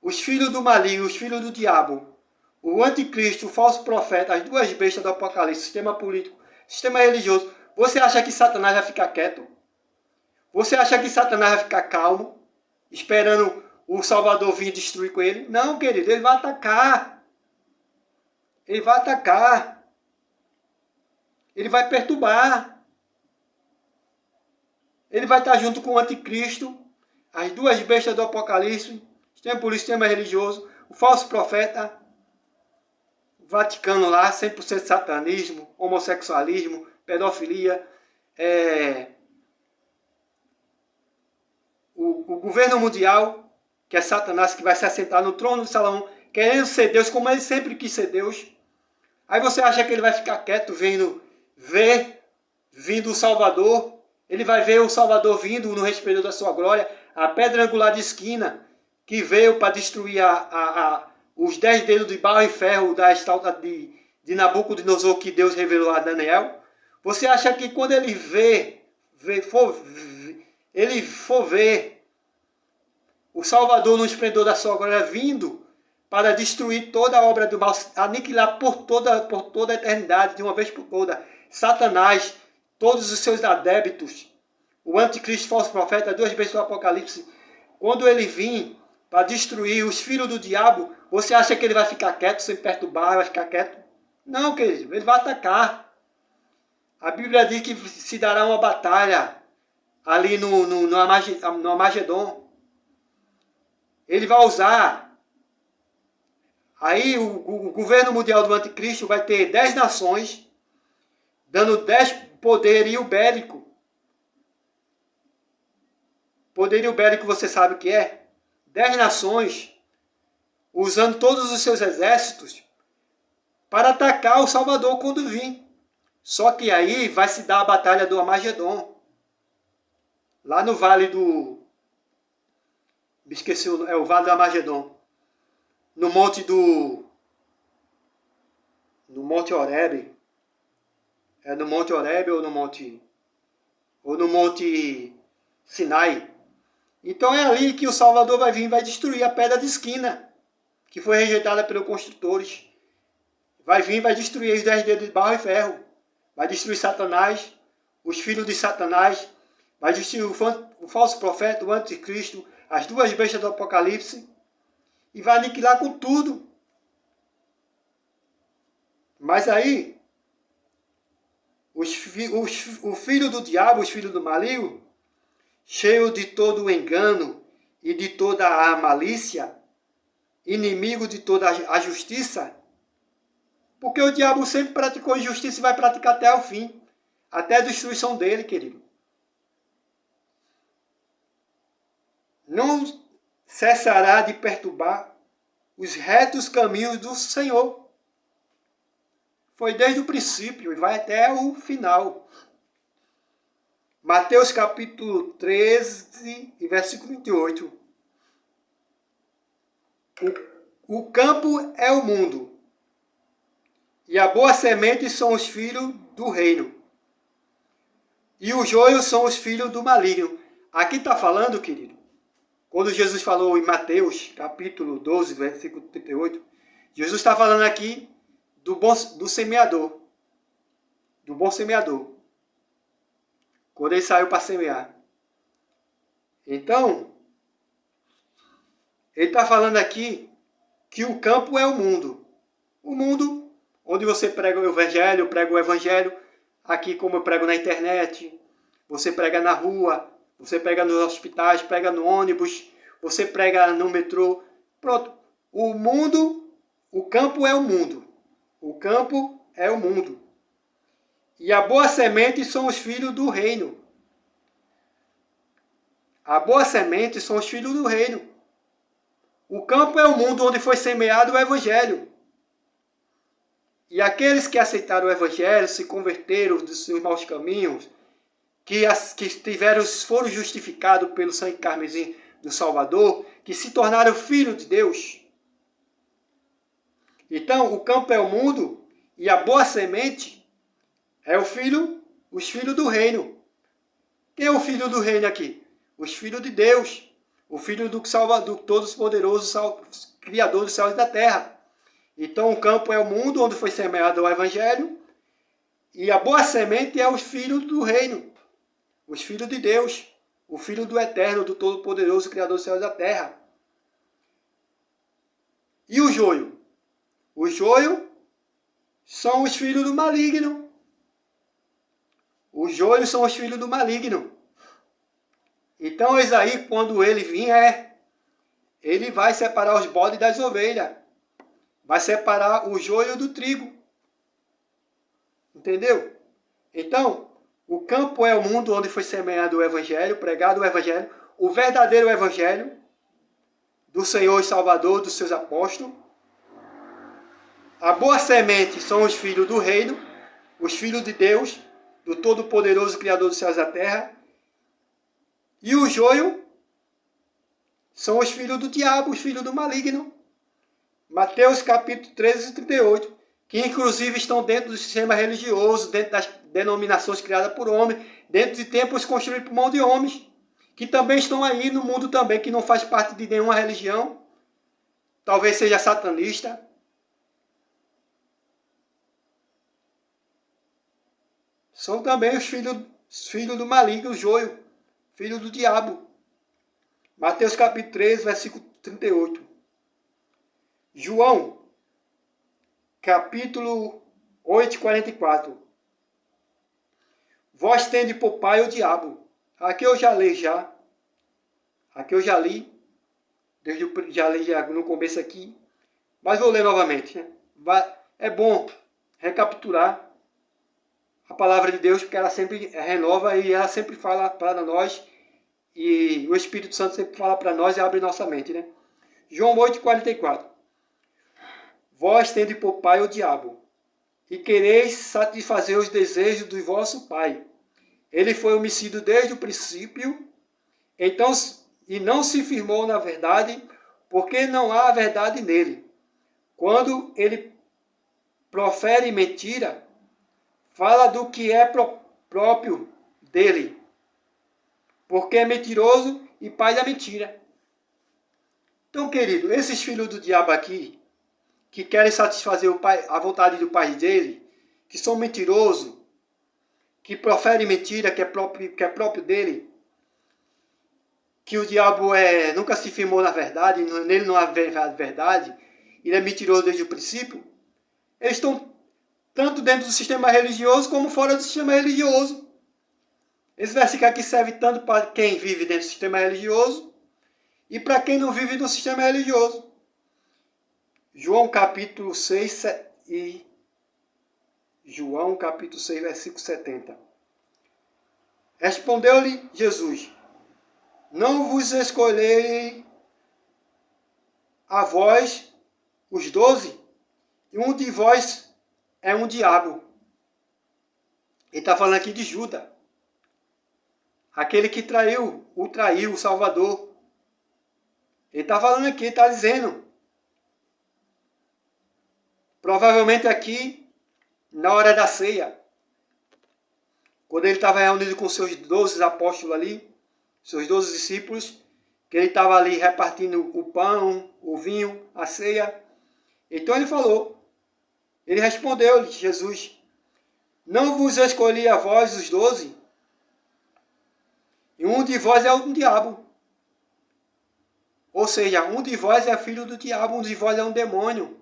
os filhos do maligno, os filhos do diabo, o anticristo, o falso profeta, as duas bestas do Apocalipse, sistema político, sistema religioso, você acha que Satanás vai ficar quieto? Você acha que Satanás vai ficar calmo, esperando o Salvador vir destruir com ele? Não, querido, ele vai atacar. Ele vai atacar. Ele vai perturbar. Ele vai estar junto com o anticristo, as duas bestas do Apocalipse, sistema político, sistema religioso, o falso profeta, o Vaticano lá, 100% satanismo, homossexualismo, pedofilia, o governo mundial, que é Satanás, que vai se assentar no trono de Salomão, querendo ser Deus, como ele sempre quis ser Deus. Aí você acha que ele vai ficar quieto vindo o Salvador? Ele vai ver o Salvador vindo no resplendor da sua glória, a pedra angular de esquina, que veio para destruir os 10 dedos de barro e ferro da estátua de Nabucodonosor, que Deus revelou a Daniel. Você acha que quando ele for ver o Salvador no esplendor da sua glória vindo para destruir toda a obra do mal, aniquilar por toda a eternidade, de uma vez por toda, Satanás, todos os seus adébitos, o anticristo, falso profeta, duas vezes do Apocalipse, quando ele vir para destruir os filhos do diabo, você acha que ele vai ficar quieto, sem perturbar, vai ficar quieto? Não, querido, ele vai atacar. A Bíblia diz que se dará uma batalha ali no Armagedon. Ele vai usar. Aí o governo mundial do anticristo vai ter 10 nações, dando 10 poderio bélico. Poderio bélico você sabe o que é? 10 nações, usando todos os seus exércitos, para atacar o Salvador quando vir. Só que aí vai se dar a batalha do Armagedon. Lá no vale do... Me esqueci, é o vale do Armagedon. No monte Horebe. É no Monte Horebe ou no Monte Sinai. Então é ali que o Salvador vai vir e vai destruir a pedra de esquina, que foi rejeitada pelos construtores. Vai vir e vai destruir os 10 dedos de barro e ferro. Vai destruir Satanás, os filhos de Satanás. Vai destruir o falso profeta, o anticristo, as duas bestas do Apocalipse. E vai aniquilar com tudo. Mas aí, o filho do diabo, os filhos do maligno, cheio de todo o engano e de toda a malícia, inimigo de toda a justiça, porque o diabo sempre praticou injustiça e vai praticar até o fim, até a destruição dele, querido. Não cessará de perturbar os retos caminhos do Senhor. Foi desde o princípio e vai até o final. Mateus capítulo 13 e versículo 28. O campo é o mundo, e a boa semente são os filhos do reino, e o joio são os filhos do maligno. Aqui está falando, querido, quando Jesus falou em Mateus capítulo 12, versículo 38, Jesus está falando aqui do semeador. Do bom semeador. Quando ele saiu para semear. Então, ele está falando aqui que o campo é o mundo. O mundo onde você prega o evangelho, eu prego o evangelho, aqui como eu prego na internet, você prega na rua, você prega nos hospitais, prega no ônibus, você prega no metrô. Pronto. O mundo, o campo é o mundo. O campo é o mundo. E a boa semente são os filhos do reino. A boa semente são os filhos do reino. O campo é o mundo onde foi semeado o evangelho. E aqueles que aceitaram o evangelho, se converteram dos seus maus caminhos, que foram justificados pelo sangue carmesim do Salvador, que se tornaram filhos de Deus. Então, o campo é o mundo e a boa semente é os filhos do reino. Quem é o filho do reino aqui? Os filhos de Deus. O filho do Salvador, Todo-Poderoso, Criador dos céus e da terra. Então, o campo é o mundo onde foi semeado o evangelho e a boa semente é os filhos do reino. Os filhos de Deus. O filho do Eterno, do Todo-Poderoso, Criador dos céus e da terra. E o joio? O joio são os filhos do maligno. Os joios são os filhos do maligno. Então, Isaí, quando ele vier, ele vai separar os bodes das ovelhas. Vai separar o joio do trigo. Entendeu? Então, o campo é o mundo onde foi semeado o evangelho, pregado o evangelho, o verdadeiro evangelho do Senhor e Salvador, dos seus apóstolos. A boa semente são os filhos do reino, os filhos de Deus, do Todo-Poderoso Criador dos céus e da terra. E o joio são os filhos do diabo, os filhos do maligno. Mateus capítulo 13 e 38, que inclusive estão dentro do sistema religioso, dentro das denominações criadas por homens, dentro de templos construídos por mão de homens, que também estão aí no mundo também, que não faz parte de nenhuma religião, talvez seja satanista. São também os filhos do maligno, o joio, filho do diabo. Mateus capítulo 13, versículo 38. João, capítulo 8, 44. Vós tendes por pai o diabo. Aqui eu já li já. Aqui eu já li. Já li no começo aqui. Mas vou ler novamente. É bom recapitular a palavra de Deus, porque ela sempre renova e ela sempre fala para nós. E o Espírito Santo sempre fala para nós e abre nossa mente, né? João 8, 44. Vós tendes por pai o diabo, e quereis satisfazer os desejos do vosso pai. Ele foi homicida desde o princípio, então, e não se firmou na verdade, porque não há verdade nele. Quando ele profere mentira, fala do que é próprio dele, porque é mentiroso e pai da mentira. Então, querido, esses filhos do diabo aqui, que querem satisfazer a vontade do pai dele, que são mentirosos, que proferem mentira, que é próprio dele, que o diabo nunca se firmou na verdade, nele não há verdade, ele é mentiroso desde o princípio, eles estão tanto dentro do sistema religioso como fora do sistema religioso. Esse versículo aqui serve tanto para quem vive dentro do sistema religioso e para quem não vive no sistema religioso. João capítulo 6 e João capítulo 6, versículo 70. Respondeu-lhe Jesus: não vos escolhei a vós os 12, e um de vós é um diabo. Ele está falando aqui de Judas, aquele que traiu o Salvador. Ele está falando aqui, está dizendo, provavelmente aqui, na hora da ceia, quando ele estava reunido com seus 12 apóstolos ali, seus 12 discípulos, que ele estava ali repartindo o pão, o vinho, a ceia, Então ele falou, ele respondeu, Jesus, não vos escolhi a vós os 12? E um de vós é um diabo. Ou seja, um de vós é filho do diabo, um de vós é um demônio.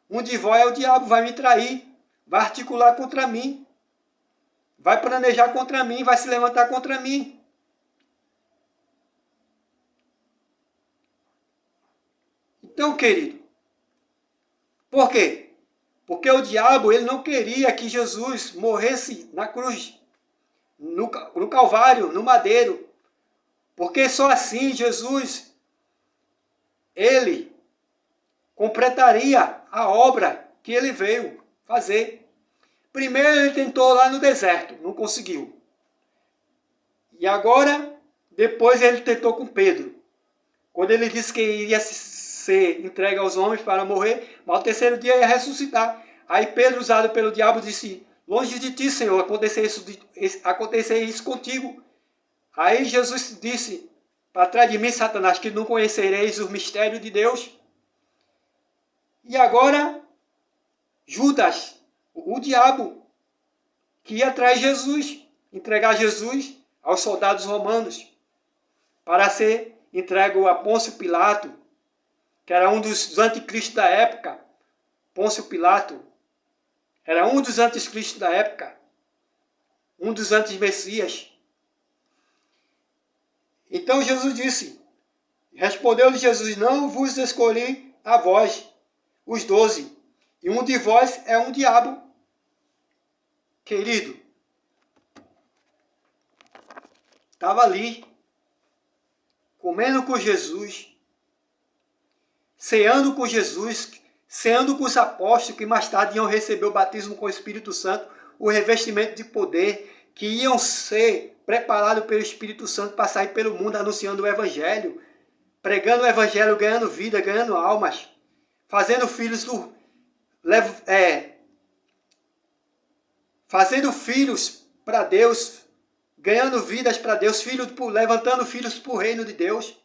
Um de vós é o diabo, vai me trair, vai articular contra mim, vai planejar contra mim, vai se levantar contra mim. Então, querido, por quê? Porque o diabo ele não queria que Jesus morresse na cruz, no Calvário, no madeiro. Porque só assim Jesus, ele completaria a obra que ele veio fazer. Primeiro ele tentou lá no deserto, não conseguiu. E agora, depois ele tentou com Pedro. Quando ele disse que iria ser entregue aos homens para morrer, mas ao terceiro dia ia ressuscitar. Aí Pedro, usado pelo diabo, disse, longe de ti, Senhor, acontecer isso contigo. Aí Jesus disse, para trás de mim, Satanás, que não conhecereis o mistério de Deus. E agora, Judas, o diabo, que ia atrás de Jesus, entregar Jesus aos soldados romanos, para ser entregue a Pôncio Pilato, que era um dos anticristos da época. Pôncio Pilato era um dos anticristos da época, um dos antimessias. Então Jesus disse, respondeu-lhe Jesus, não vos escolhi a vós, os 12, e um de vós é um diabo. Querido, estava ali, comendo com Jesus, ceando com Jesus, ceando com os apóstolos que mais tarde iam receber o batismo com o Espírito Santo, o revestimento de poder, que iam ser preparados pelo Espírito Santo para sair pelo mundo anunciando o Evangelho, pregando o Evangelho, ganhando vida, ganhando almas, fazendo filhos fazendo filhos para Deus, ganhando vidas para Deus, levantando filhos para o reino de Deus.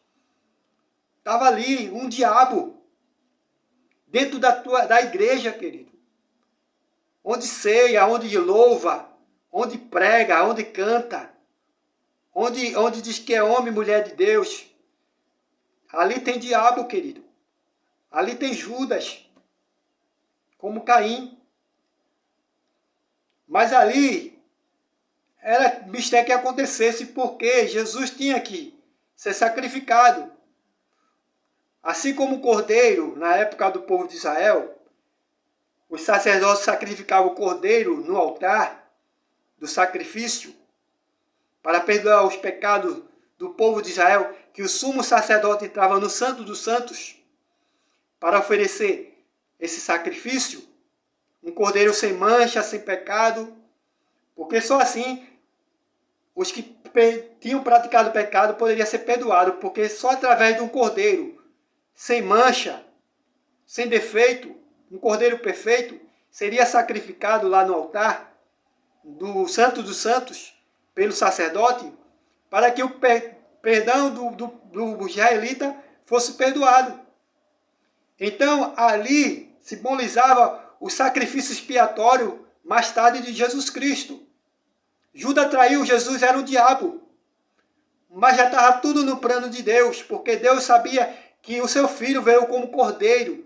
Estava ali um diabo dentro da igreja, querido. Onde ceia, onde louva, onde prega, onde canta, onde diz que é homem e mulher de Deus. Ali tem diabo, querido. Ali tem Judas, como Caim. Mas ali era mistério que acontecesse, porque Jesus tinha que ser sacrificado. Assim como o cordeiro, na época do povo de Israel, os sacerdotes sacrificavam o cordeiro no altar do sacrifício para perdoar os pecados do povo de Israel, que o sumo sacerdote entrava no Santo dos Santos para oferecer esse sacrifício, um cordeiro sem mancha, sem pecado, porque só assim os que tinham praticado pecado poderiam ser perdoados, porque só através de um cordeiro sem mancha, sem defeito, um cordeiro perfeito, seria sacrificado lá no altar do Santo dos Santos, pelo sacerdote, para que o perdão do israelita fosse perdoado. Então, ali simbolizava o sacrifício expiatório, mais tarde, de Jesus Cristo. Judas traiu Jesus, era o diabo. Mas já estava tudo no plano de Deus, porque Deus sabia que o seu filho veio como cordeiro,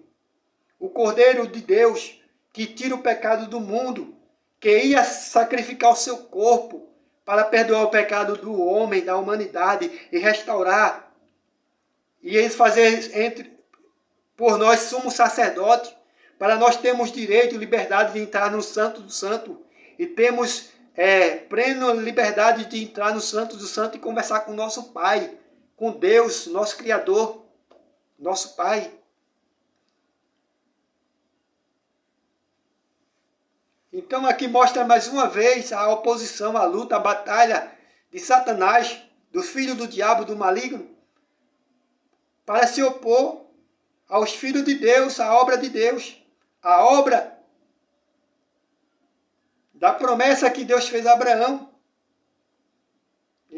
o cordeiro de Deus, que tira o pecado do mundo, que ia sacrificar o seu corpo para perdoar o pecado do homem, da humanidade, e restaurar. E eles fazer por nós sumo sacerdote, para nós termos direito e liberdade de entrar no Santo do Santo, e temos plena liberdade de entrar no Santo do Santo e conversar com o nosso Pai, com Deus, nosso Criador, nosso Pai. Então aqui mostra mais uma vez a oposição, a luta, a batalha de Satanás, do filho do diabo, do maligno, para se opor aos filhos de Deus, à obra de Deus, a obra da promessa que Deus fez a Abraão.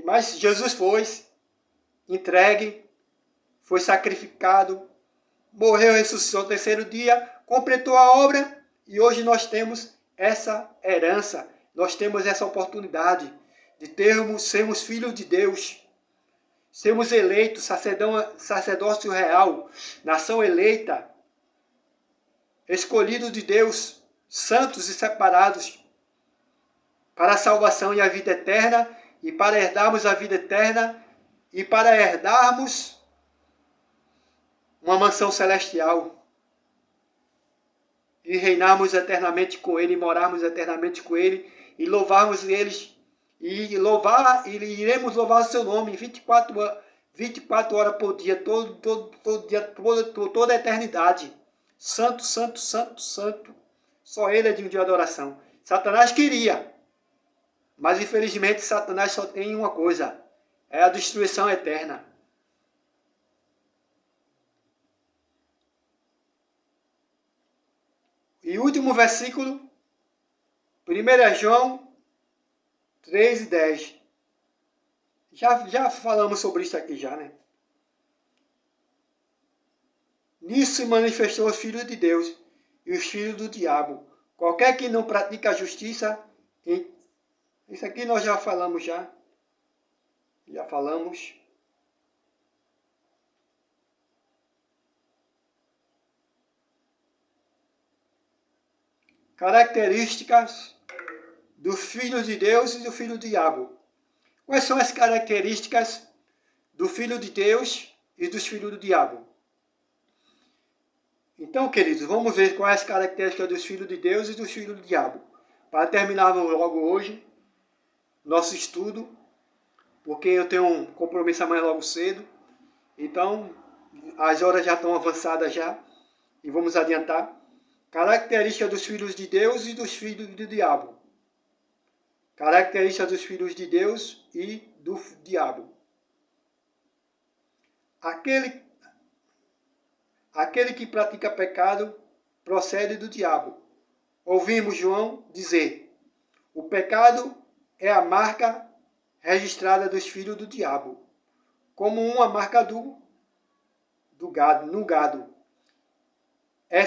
Mas Jesus foi entregue, foi sacrificado, morreu e ressuscitou no terceiro dia, completou a obra e hoje nós temos essa herança, nós temos essa oportunidade de sermos filhos de Deus, sermos eleitos, sacerdócio real, nação eleita, escolhidos de Deus, santos e separados para a salvação e a vida eterna, e para herdarmos a vida eterna, e para herdarmos uma mansão celestial, e reinarmos eternamente com Ele, e morarmos eternamente com Ele, e louvarmos eles, e iremos louvar o seu nome 24 horas por dia, todo dia, toda a eternidade. Santo, santo, santo, santo. Só Ele é digno de adoração. Satanás queria, mas infelizmente Satanás só tem uma coisa, é a destruição eterna. E último versículo, 1 João 3:10. Já falamos sobre isso aqui já, né? Nisso se manifestou os filhos de Deus e os filhos do diabo. Qualquer que não pratica a justiça, isso aqui nós já falamos já. Já falamos. Características do filho de Deus e do filho do diabo. Quais são as características do filho de Deus e dos filhos do diabo? Então, queridos, vamos ver quais as características dos filhos de Deus e dos filhos do diabo. Para terminarmos logo hoje nosso estudo, porque eu tenho um compromisso amanhã logo cedo. Então, as horas já estão avançadas já, e vamos adiantar. Características dos filhos de Deus e dos filhos do diabo. Características dos filhos de Deus e do diabo. Aquele que pratica pecado procede do diabo. Ouvimos João dizer: o pecado é a marca registrada dos filhos do diabo, como uma marca no gado. É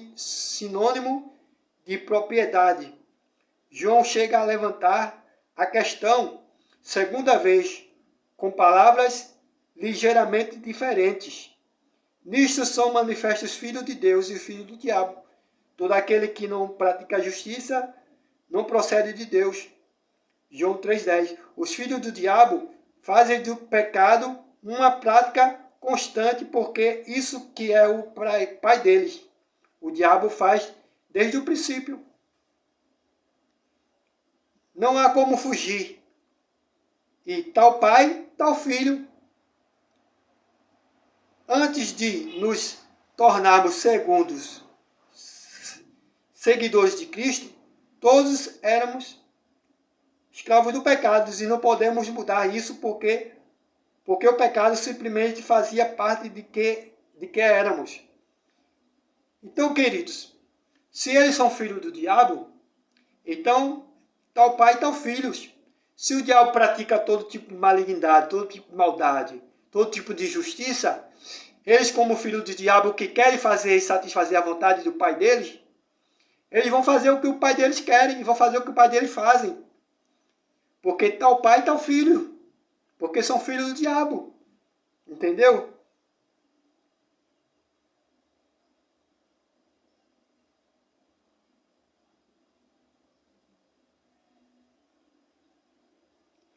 sinônimo de propriedade. João chega a levantar a questão, segunda vez, com palavras ligeiramente diferentes. Nisto são manifestos filhos de Deus e filhos do diabo. Todo aquele que não pratica a justiça não procede de Deus. João 3,10. Os filhos do diabo fazem do pecado uma prática constante, porque isso que é o pai deles. O diabo faz desde o princípio. Não há como fugir. E tal pai, tal filho. Antes de nos tornarmos seguidores de Cristo, todos éramos escravos do pecado e não podemos mudar isso porque o pecado simplesmente fazia parte de que éramos. Então, queridos, se eles são filhos do diabo, então tal pai, tal filhos. Se o diabo pratica todo tipo de malignidade, todo tipo de maldade, todo tipo de injustiça, eles, como filhos do diabo que querem fazer e satisfazer a vontade do pai deles, eles vão fazer o que o pai deles querem, e vão fazer o que o pai deles fazem. Porque tal pai, tal filho. Porque são filhos do diabo. Entendeu?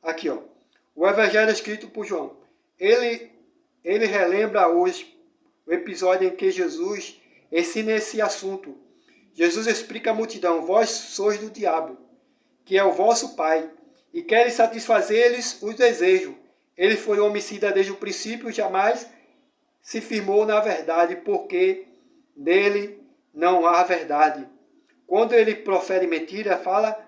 Aqui, ó. O Evangelho escrito por João. Ele relembra hoje o episódio em que Jesus ensina esse assunto. Jesus explica à multidão: vós sois do diabo, que é o vosso pai, e queres satisfazer-lhes os desejos. Ele foi homicida desde o princípio, jamais se firmou na verdade, porque nele não há verdade. Quando ele profere mentira, fala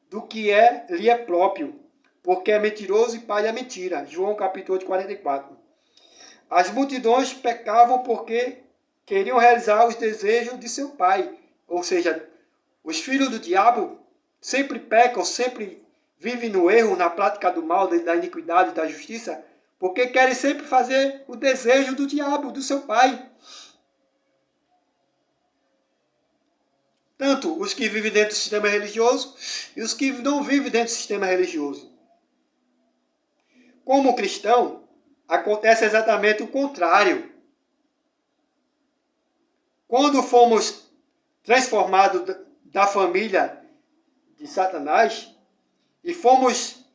do que lhe é próprio, porque é mentiroso e pai da mentira. João capítulo 8, 44. As multidões pecavam porque queriam realizar os desejos de seu pai. Ou seja, os filhos do diabo sempre pecam, sempre vivem no erro, na prática do mal, da iniquidade, da justiça, porque querem sempre fazer o desejo do diabo, do seu pai. Tanto os que vivem dentro do sistema religioso e os que não vivem dentro do sistema religioso. Como cristão, acontece exatamente o contrário. Quando fomos transformados da família de Satanás e fomos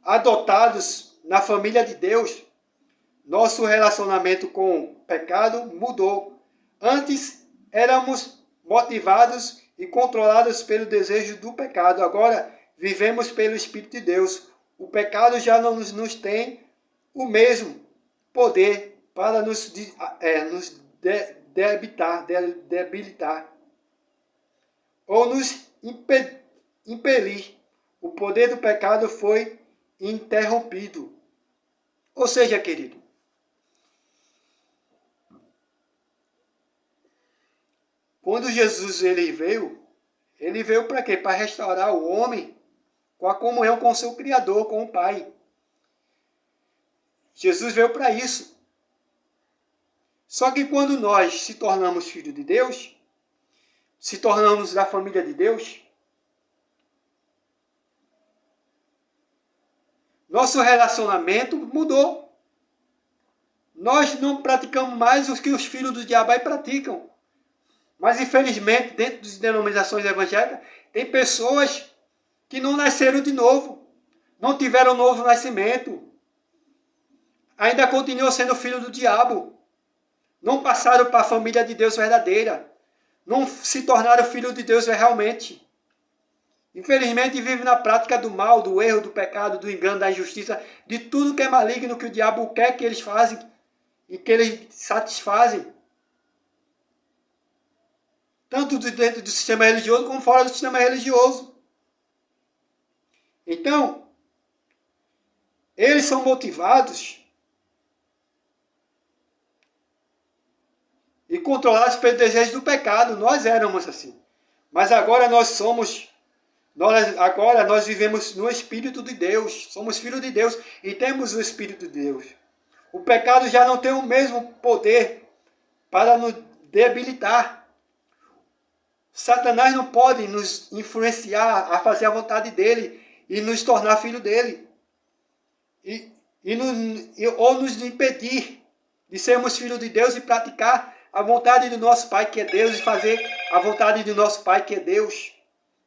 adotados na família de Deus, nosso relacionamento com o pecado mudou. Antes éramos motivados e controlados pelo desejo do pecado. Agora vivemos pelo Espírito de Deus. O pecado já não nos tem o mesmo poder para nos debilitar ou nos impelir. O poder do pecado foi interrompido. Ou seja, querido, quando Jesus ele veio para quê? Para restaurar o homem com a comunhão com o seu Criador, com o Pai. Jesus veio para isso. Só que quando nós se tornamos filhos de Deus, se tornamos da família de Deus, nosso relacionamento mudou. Nós não praticamos mais o que os filhos do diabo aí praticam. Mas, infelizmente, dentro das denominações evangélicas, tem pessoas que não nasceram de novo, não tiveram novo nascimento, ainda continuam sendo filho do diabo, não passaram para a família de Deus verdadeira, não se tornaram filho de Deus realmente. Infelizmente, vivem na prática do mal, do erro, do pecado, do engano, da injustiça, de tudo que é maligno que o diabo quer que eles fazem e que eles satisfazem. Tanto dentro do sistema religioso como fora do sistema religioso. Então, eles são motivados e controlados pelo desejo do pecado. Nós éramos assim. Mas agora nós vivemos no Espírito de Deus. Somos filhos de Deus e temos o Espírito de Deus. O pecado já não tem o mesmo poder para nos debilitar. Satanás não pode nos influenciar a fazer a vontade dele e nos tornar filho dele. Ou nos impedir de sermos filhos de Deus e praticar a vontade do nosso Pai que é Deus e fazer a vontade do nosso Pai que é Deus.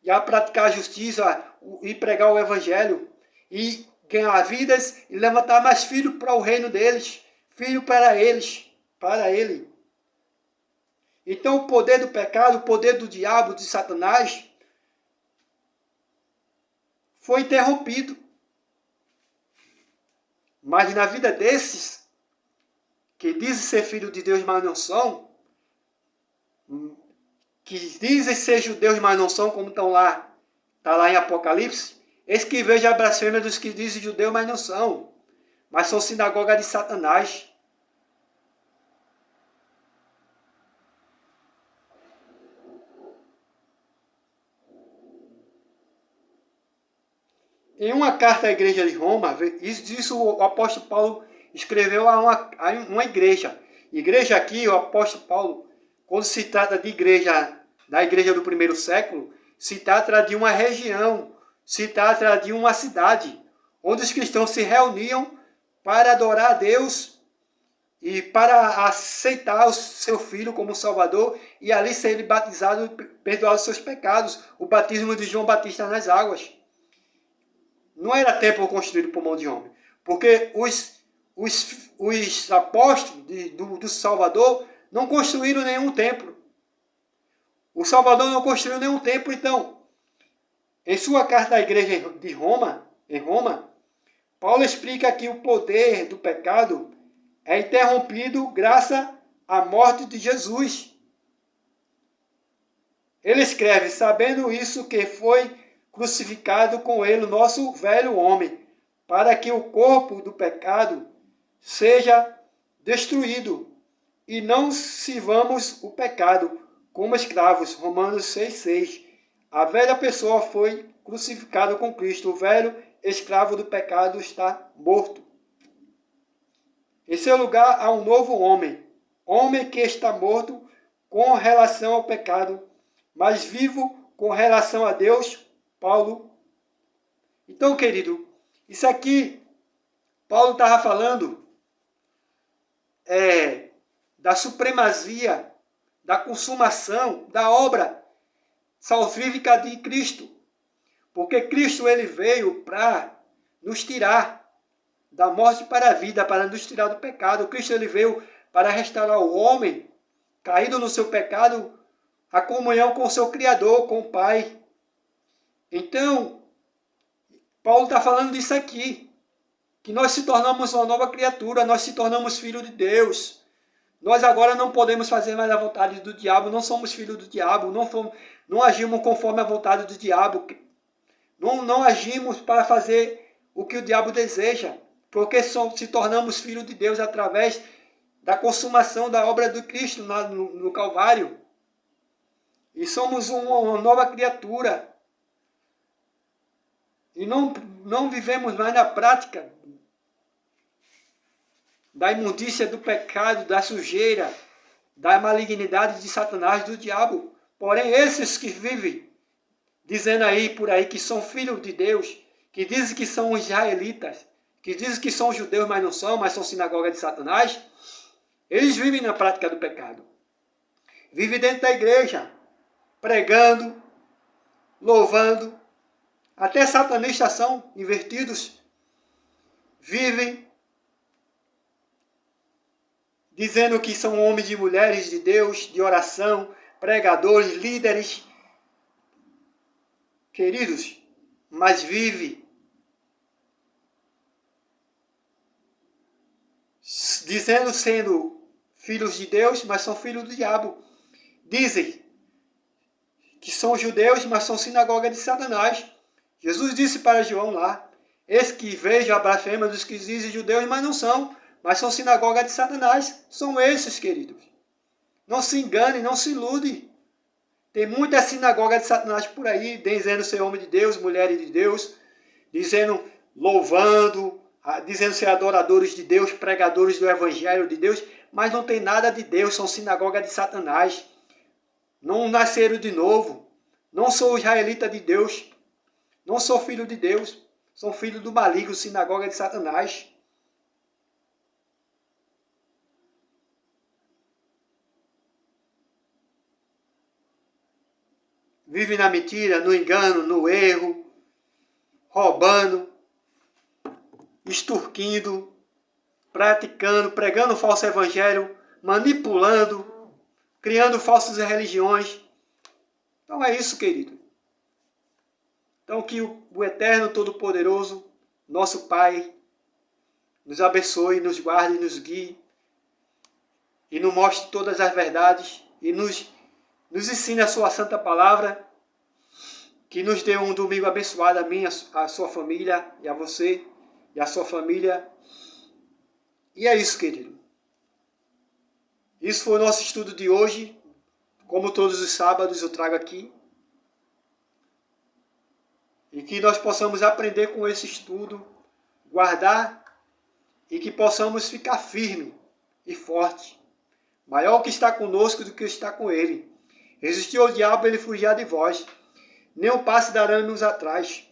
E a praticar a justiça e pregar o Evangelho e ganhar vidas e levantar mais filhos para o reino deles, filho para eles, para ele. Então o poder do pecado, o poder do diabo, de Satanás, foi interrompido. Mas na vida desses, que dizem ser filho de Deus, mas não são, que dizem ser judeus, mas não são, como está lá em Apocalipse, eis que vejo a blasfêmia dos que dizem judeu, mas não são, mas são sinagoga de Satanás. Em uma carta à igreja de Roma, isso o apóstolo Paulo escreveu a uma igreja. Igreja aqui, o apóstolo Paulo, quando se trata de igreja, da igreja do primeiro século, se trata de uma região, se trata de uma cidade, onde os cristãos se reuniam para adorar a Deus e para aceitar o seu Filho como Salvador e ali ser batizado e perdoar os seus pecados. O batismo de João Batista nas águas. Não era templo construído por mão de homem. Porque os apóstolos do Salvador não construíram nenhum templo. O Salvador não construiu nenhum templo, então. Em sua carta à igreja de Roma, em Roma, Paulo explica que o poder do pecado é interrompido graças à morte de Jesus. Ele escreve, sabendo isso que foi crucificado com ele o nosso velho homem, para que o corpo do pecado seja destruído, e não sirvamos o pecado como escravos. Romanos 6,6. A velha pessoa foi crucificada com Cristo, o velho escravo do pecado está morto. Em seu lugar há um novo homem, homem que está morto com relação ao pecado, mas vivo com relação a Deus, Paulo. Então, querido, isso aqui, Paulo estava falando da supremacia, da consumação, da obra salvífica de Cristo. Porque Cristo ele veio para nos tirar da morte para a vida, para nos tirar do pecado. Cristo ele veio para restaurar o homem caído no seu pecado, a comunhão com o seu Criador, com o Pai. Então, Paulo está falando disso aqui, que nós se tornamos uma nova criatura, nós se tornamos filhos de Deus. Nós agora não podemos fazer mais a vontade do diabo, não somos filhos do diabo, não agimos conforme a vontade do diabo, não agimos para fazer o que o diabo deseja, porque se tornamos filhos de Deus através da consumação da obra de Cristo no Calvário. E somos uma nova criatura. E não vivemos mais na prática da imundícia do pecado, da sujeira, da malignidade de Satanás, do diabo. Porém, esses que vivem dizendo aí por aí que são filhos de Deus, que dizem que são israelitas, que dizem que são judeus, mas não são, mas são sinagoga de Satanás, eles vivem na prática do pecado. Vivem dentro da igreja, pregando, louvando. Até satanistas são invertidos. Vivem dizendo que são homens e mulheres de Deus, de oração, pregadores, líderes. Queridos, mas vive dizendo sendo filhos de Deus, mas são filhos do diabo. Dizem que são judeus, mas são sinagoga de Satanás. Jesus disse para João lá, eis que vejo a blasfêmia dos que dizem judeus, mas não são, mas são sinagoga de Satanás. São esses, queridos. Não se engane, não se ilude. Tem muita sinagoga de Satanás por aí, dizendo ser homem de Deus, mulheres de Deus, dizendo, louvando, dizendo ser adoradores de Deus, pregadores do Evangelho de Deus, mas não tem nada de Deus, são sinagoga de Satanás. Não nasceram de novo, não sou israelita de Deus, não sou filho de Deus, sou filho do maligno, sinagoga de Satanás. Vive na mentira, no engano, no erro, roubando, extorquindo, praticando, pregando falso evangelho, manipulando, criando falsas religiões. Então é isso, querido. Então que o Eterno Todo-Poderoso, nosso Pai, nos abençoe, nos guarde, nos guie e nos mostre todas as verdades e nos ensine a sua santa palavra, que nos dê um domingo abençoado a mim, a sua família e a você e a sua família. E é isso, querido. Isso foi o nosso estudo de hoje. Como todos os sábados eu trago aqui. E que nós possamos aprender com esse estudo, guardar e que possamos ficar firme e forte. Maior o que está conosco do que está com ele. Resistiu ao diabo, ele fugirá de vós. Nem um passo dará-nos atrás.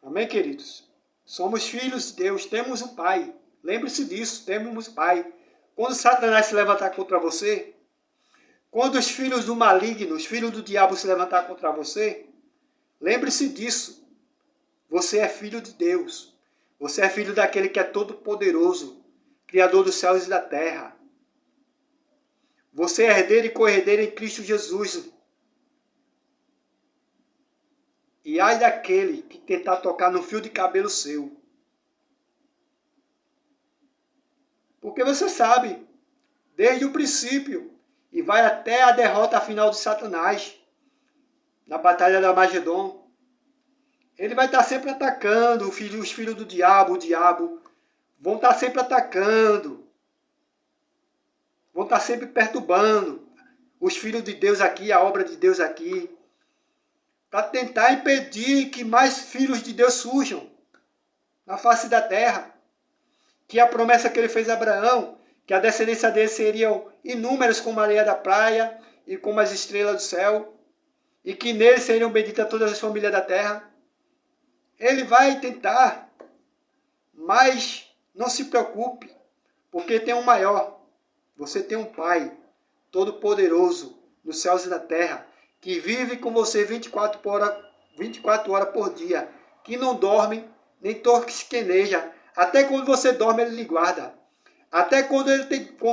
Amém, queridos? Somos filhos de Deus, temos um Pai. Lembre-se disso, temos um Pai. Quando Satanás se levantar contra você, quando os filhos do maligno, os filhos do diabo se levantar contra você, lembre-se disso. Você é filho de Deus. Você é filho daquele que é todo-poderoso, Criador dos céus e da terra. Você é herdeiro e co-herdeiro em Cristo Jesus. E ai daquele que tentar tocar no fio de cabelo seu. Porque você sabe, desde o princípio, e vai até a derrota final de Satanás, na batalha da Armagedon, ele vai estar sempre atacando os filhos do diabo, o diabo. Vão estar sempre atacando. Vão estar sempre perturbando os filhos de Deus aqui, a obra de Deus aqui. Para tentar impedir que mais filhos de Deus surjam na face da terra. Que a promessa que ele fez a Abraão, que a descendência dele seriam inúmeros como a areia da praia e como as estrelas do céu, e que nele seriam benditas todas as famílias da terra. Ele vai tentar, mas não se preocupe, porque tem um maior. Você tem um Pai Todo-Poderoso nos céus e na terra, que vive com você 24 horas por dia, que não dorme, nem tosqueneja. Até quando você dorme, Ele lhe guarda. Até quando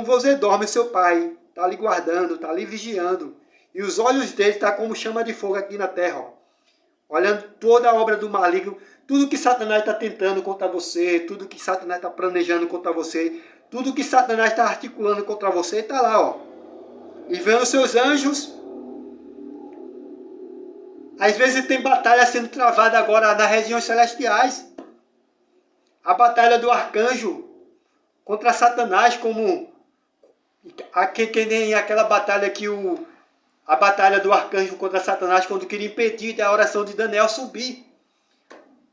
você dorme, seu Pai está lhe guardando, está lhe vigiando. E os olhos dele estão como chama de fogo aqui na terra, ó, olhando toda a obra do maligno, tudo que Satanás está tentando contra você, tudo que Satanás está planejando contra você, tudo que Satanás está articulando contra você, está lá, ó. E vendo seus anjos. Às vezes tem batalha sendo travada agora nas regiões celestiais. A batalha do arcanjo contra Satanás, como que nem aquela batalha que a batalha do arcanjo contra Satanás, quando queria impedir a oração de Daniel subir.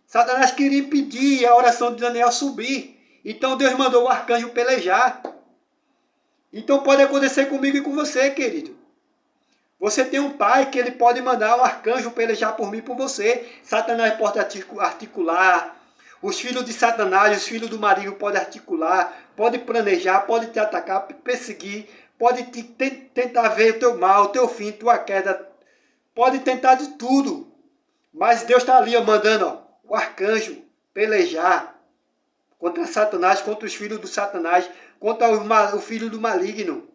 Satanás queria impedir a oração de Daniel subir. Então Deus mandou o arcanjo pelejar. Então pode acontecer comigo e com você, querido. Você tem um pai que ele pode mandar um arcanjo pelejar por mim e por você. Satanás pode articular. Os filhos de Satanás, os filhos do maligno podem articular, pode planejar, pode te atacar, perseguir, pode tentar ver o teu mal, o teu fim, tua queda. Pode tentar de tudo. Mas Deus está ali, ó, mandando, ó, o arcanjo pelejar contra Satanás, contra os filhos do Satanás, contra o filho do maligno.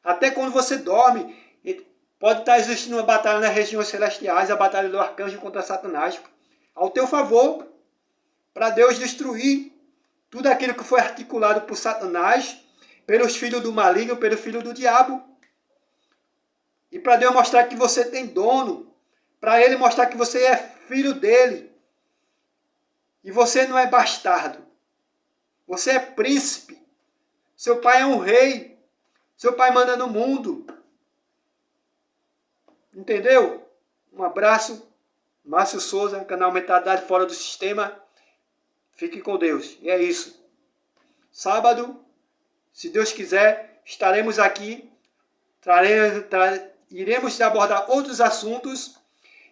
Até quando você dorme, pode estar existindo uma batalha nas regiões celestiais, a batalha do arcanjo contra Satanás, ao teu favor, para Deus destruir tudo aquilo que foi articulado por Satanás, pelos filhos do maligno, pelo filho do diabo. E para Deus mostrar que você tem dono, para Ele mostrar que você é filho dele. E você não é bastardo. Você é príncipe. Seu pai é um rei. Seu pai manda no mundo. Entendeu? Um abraço. Márcio Souza, canal Mentalidade Fora do Sistema. Fique com Deus. E é isso. Sábado, se Deus quiser, estaremos aqui. Iremos abordar outros assuntos.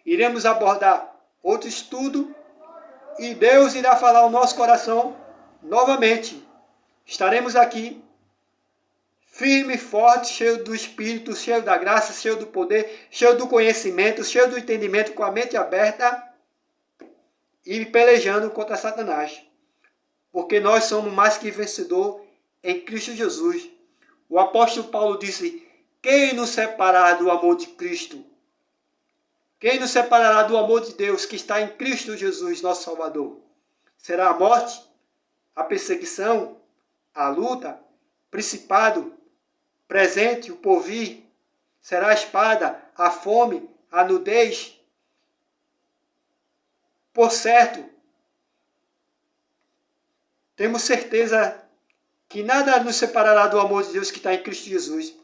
Iremos abordar outro estudo. E Deus irá falar ao nosso coração novamente. Estaremos aqui, firme, forte, cheio do Espírito, cheio da graça, cheio do poder, cheio do conhecimento, cheio do entendimento, com a mente aberta e pelejando contra Satanás. Porque nós somos mais que vencedor em Cristo Jesus. O apóstolo Paulo disse: quem nos separará do amor de Cristo? Quem nos separará do amor de Deus que está em Cristo Jesus, nosso Salvador? Será a morte, a perseguição, a luta, principado, presente, o porvir? Será a espada, a fome, a nudez? Por certo, temos certeza que nada nos separará do amor de Deus que está em Cristo Jesus.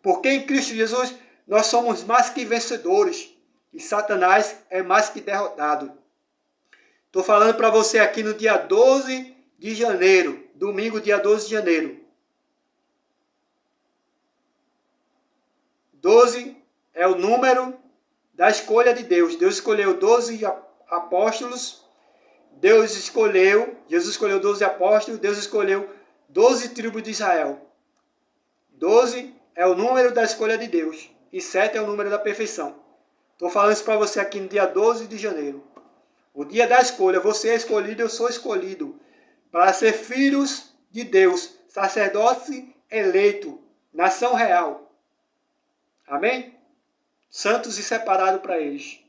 Porque em Cristo Jesus nós somos mais que vencedores. E Satanás é mais que derrotado. Estou falando para você aqui no dia 12 de janeiro. Domingo, dia 12 de janeiro. 12 é o número da escolha de Deus. Deus escolheu 12 apóstolos. Jesus escolheu 12 apóstolos. Deus escolheu 12 tribos de Israel. 12 é o número da escolha de Deus. E 7 é o número da perfeição. Estou falando isso para você aqui no dia 12 de janeiro. O dia da escolha. Você é escolhido, eu sou escolhido. Para ser filhos de Deus. Sacerdote eleito. Nação real. Amém? Santos e separados para eles.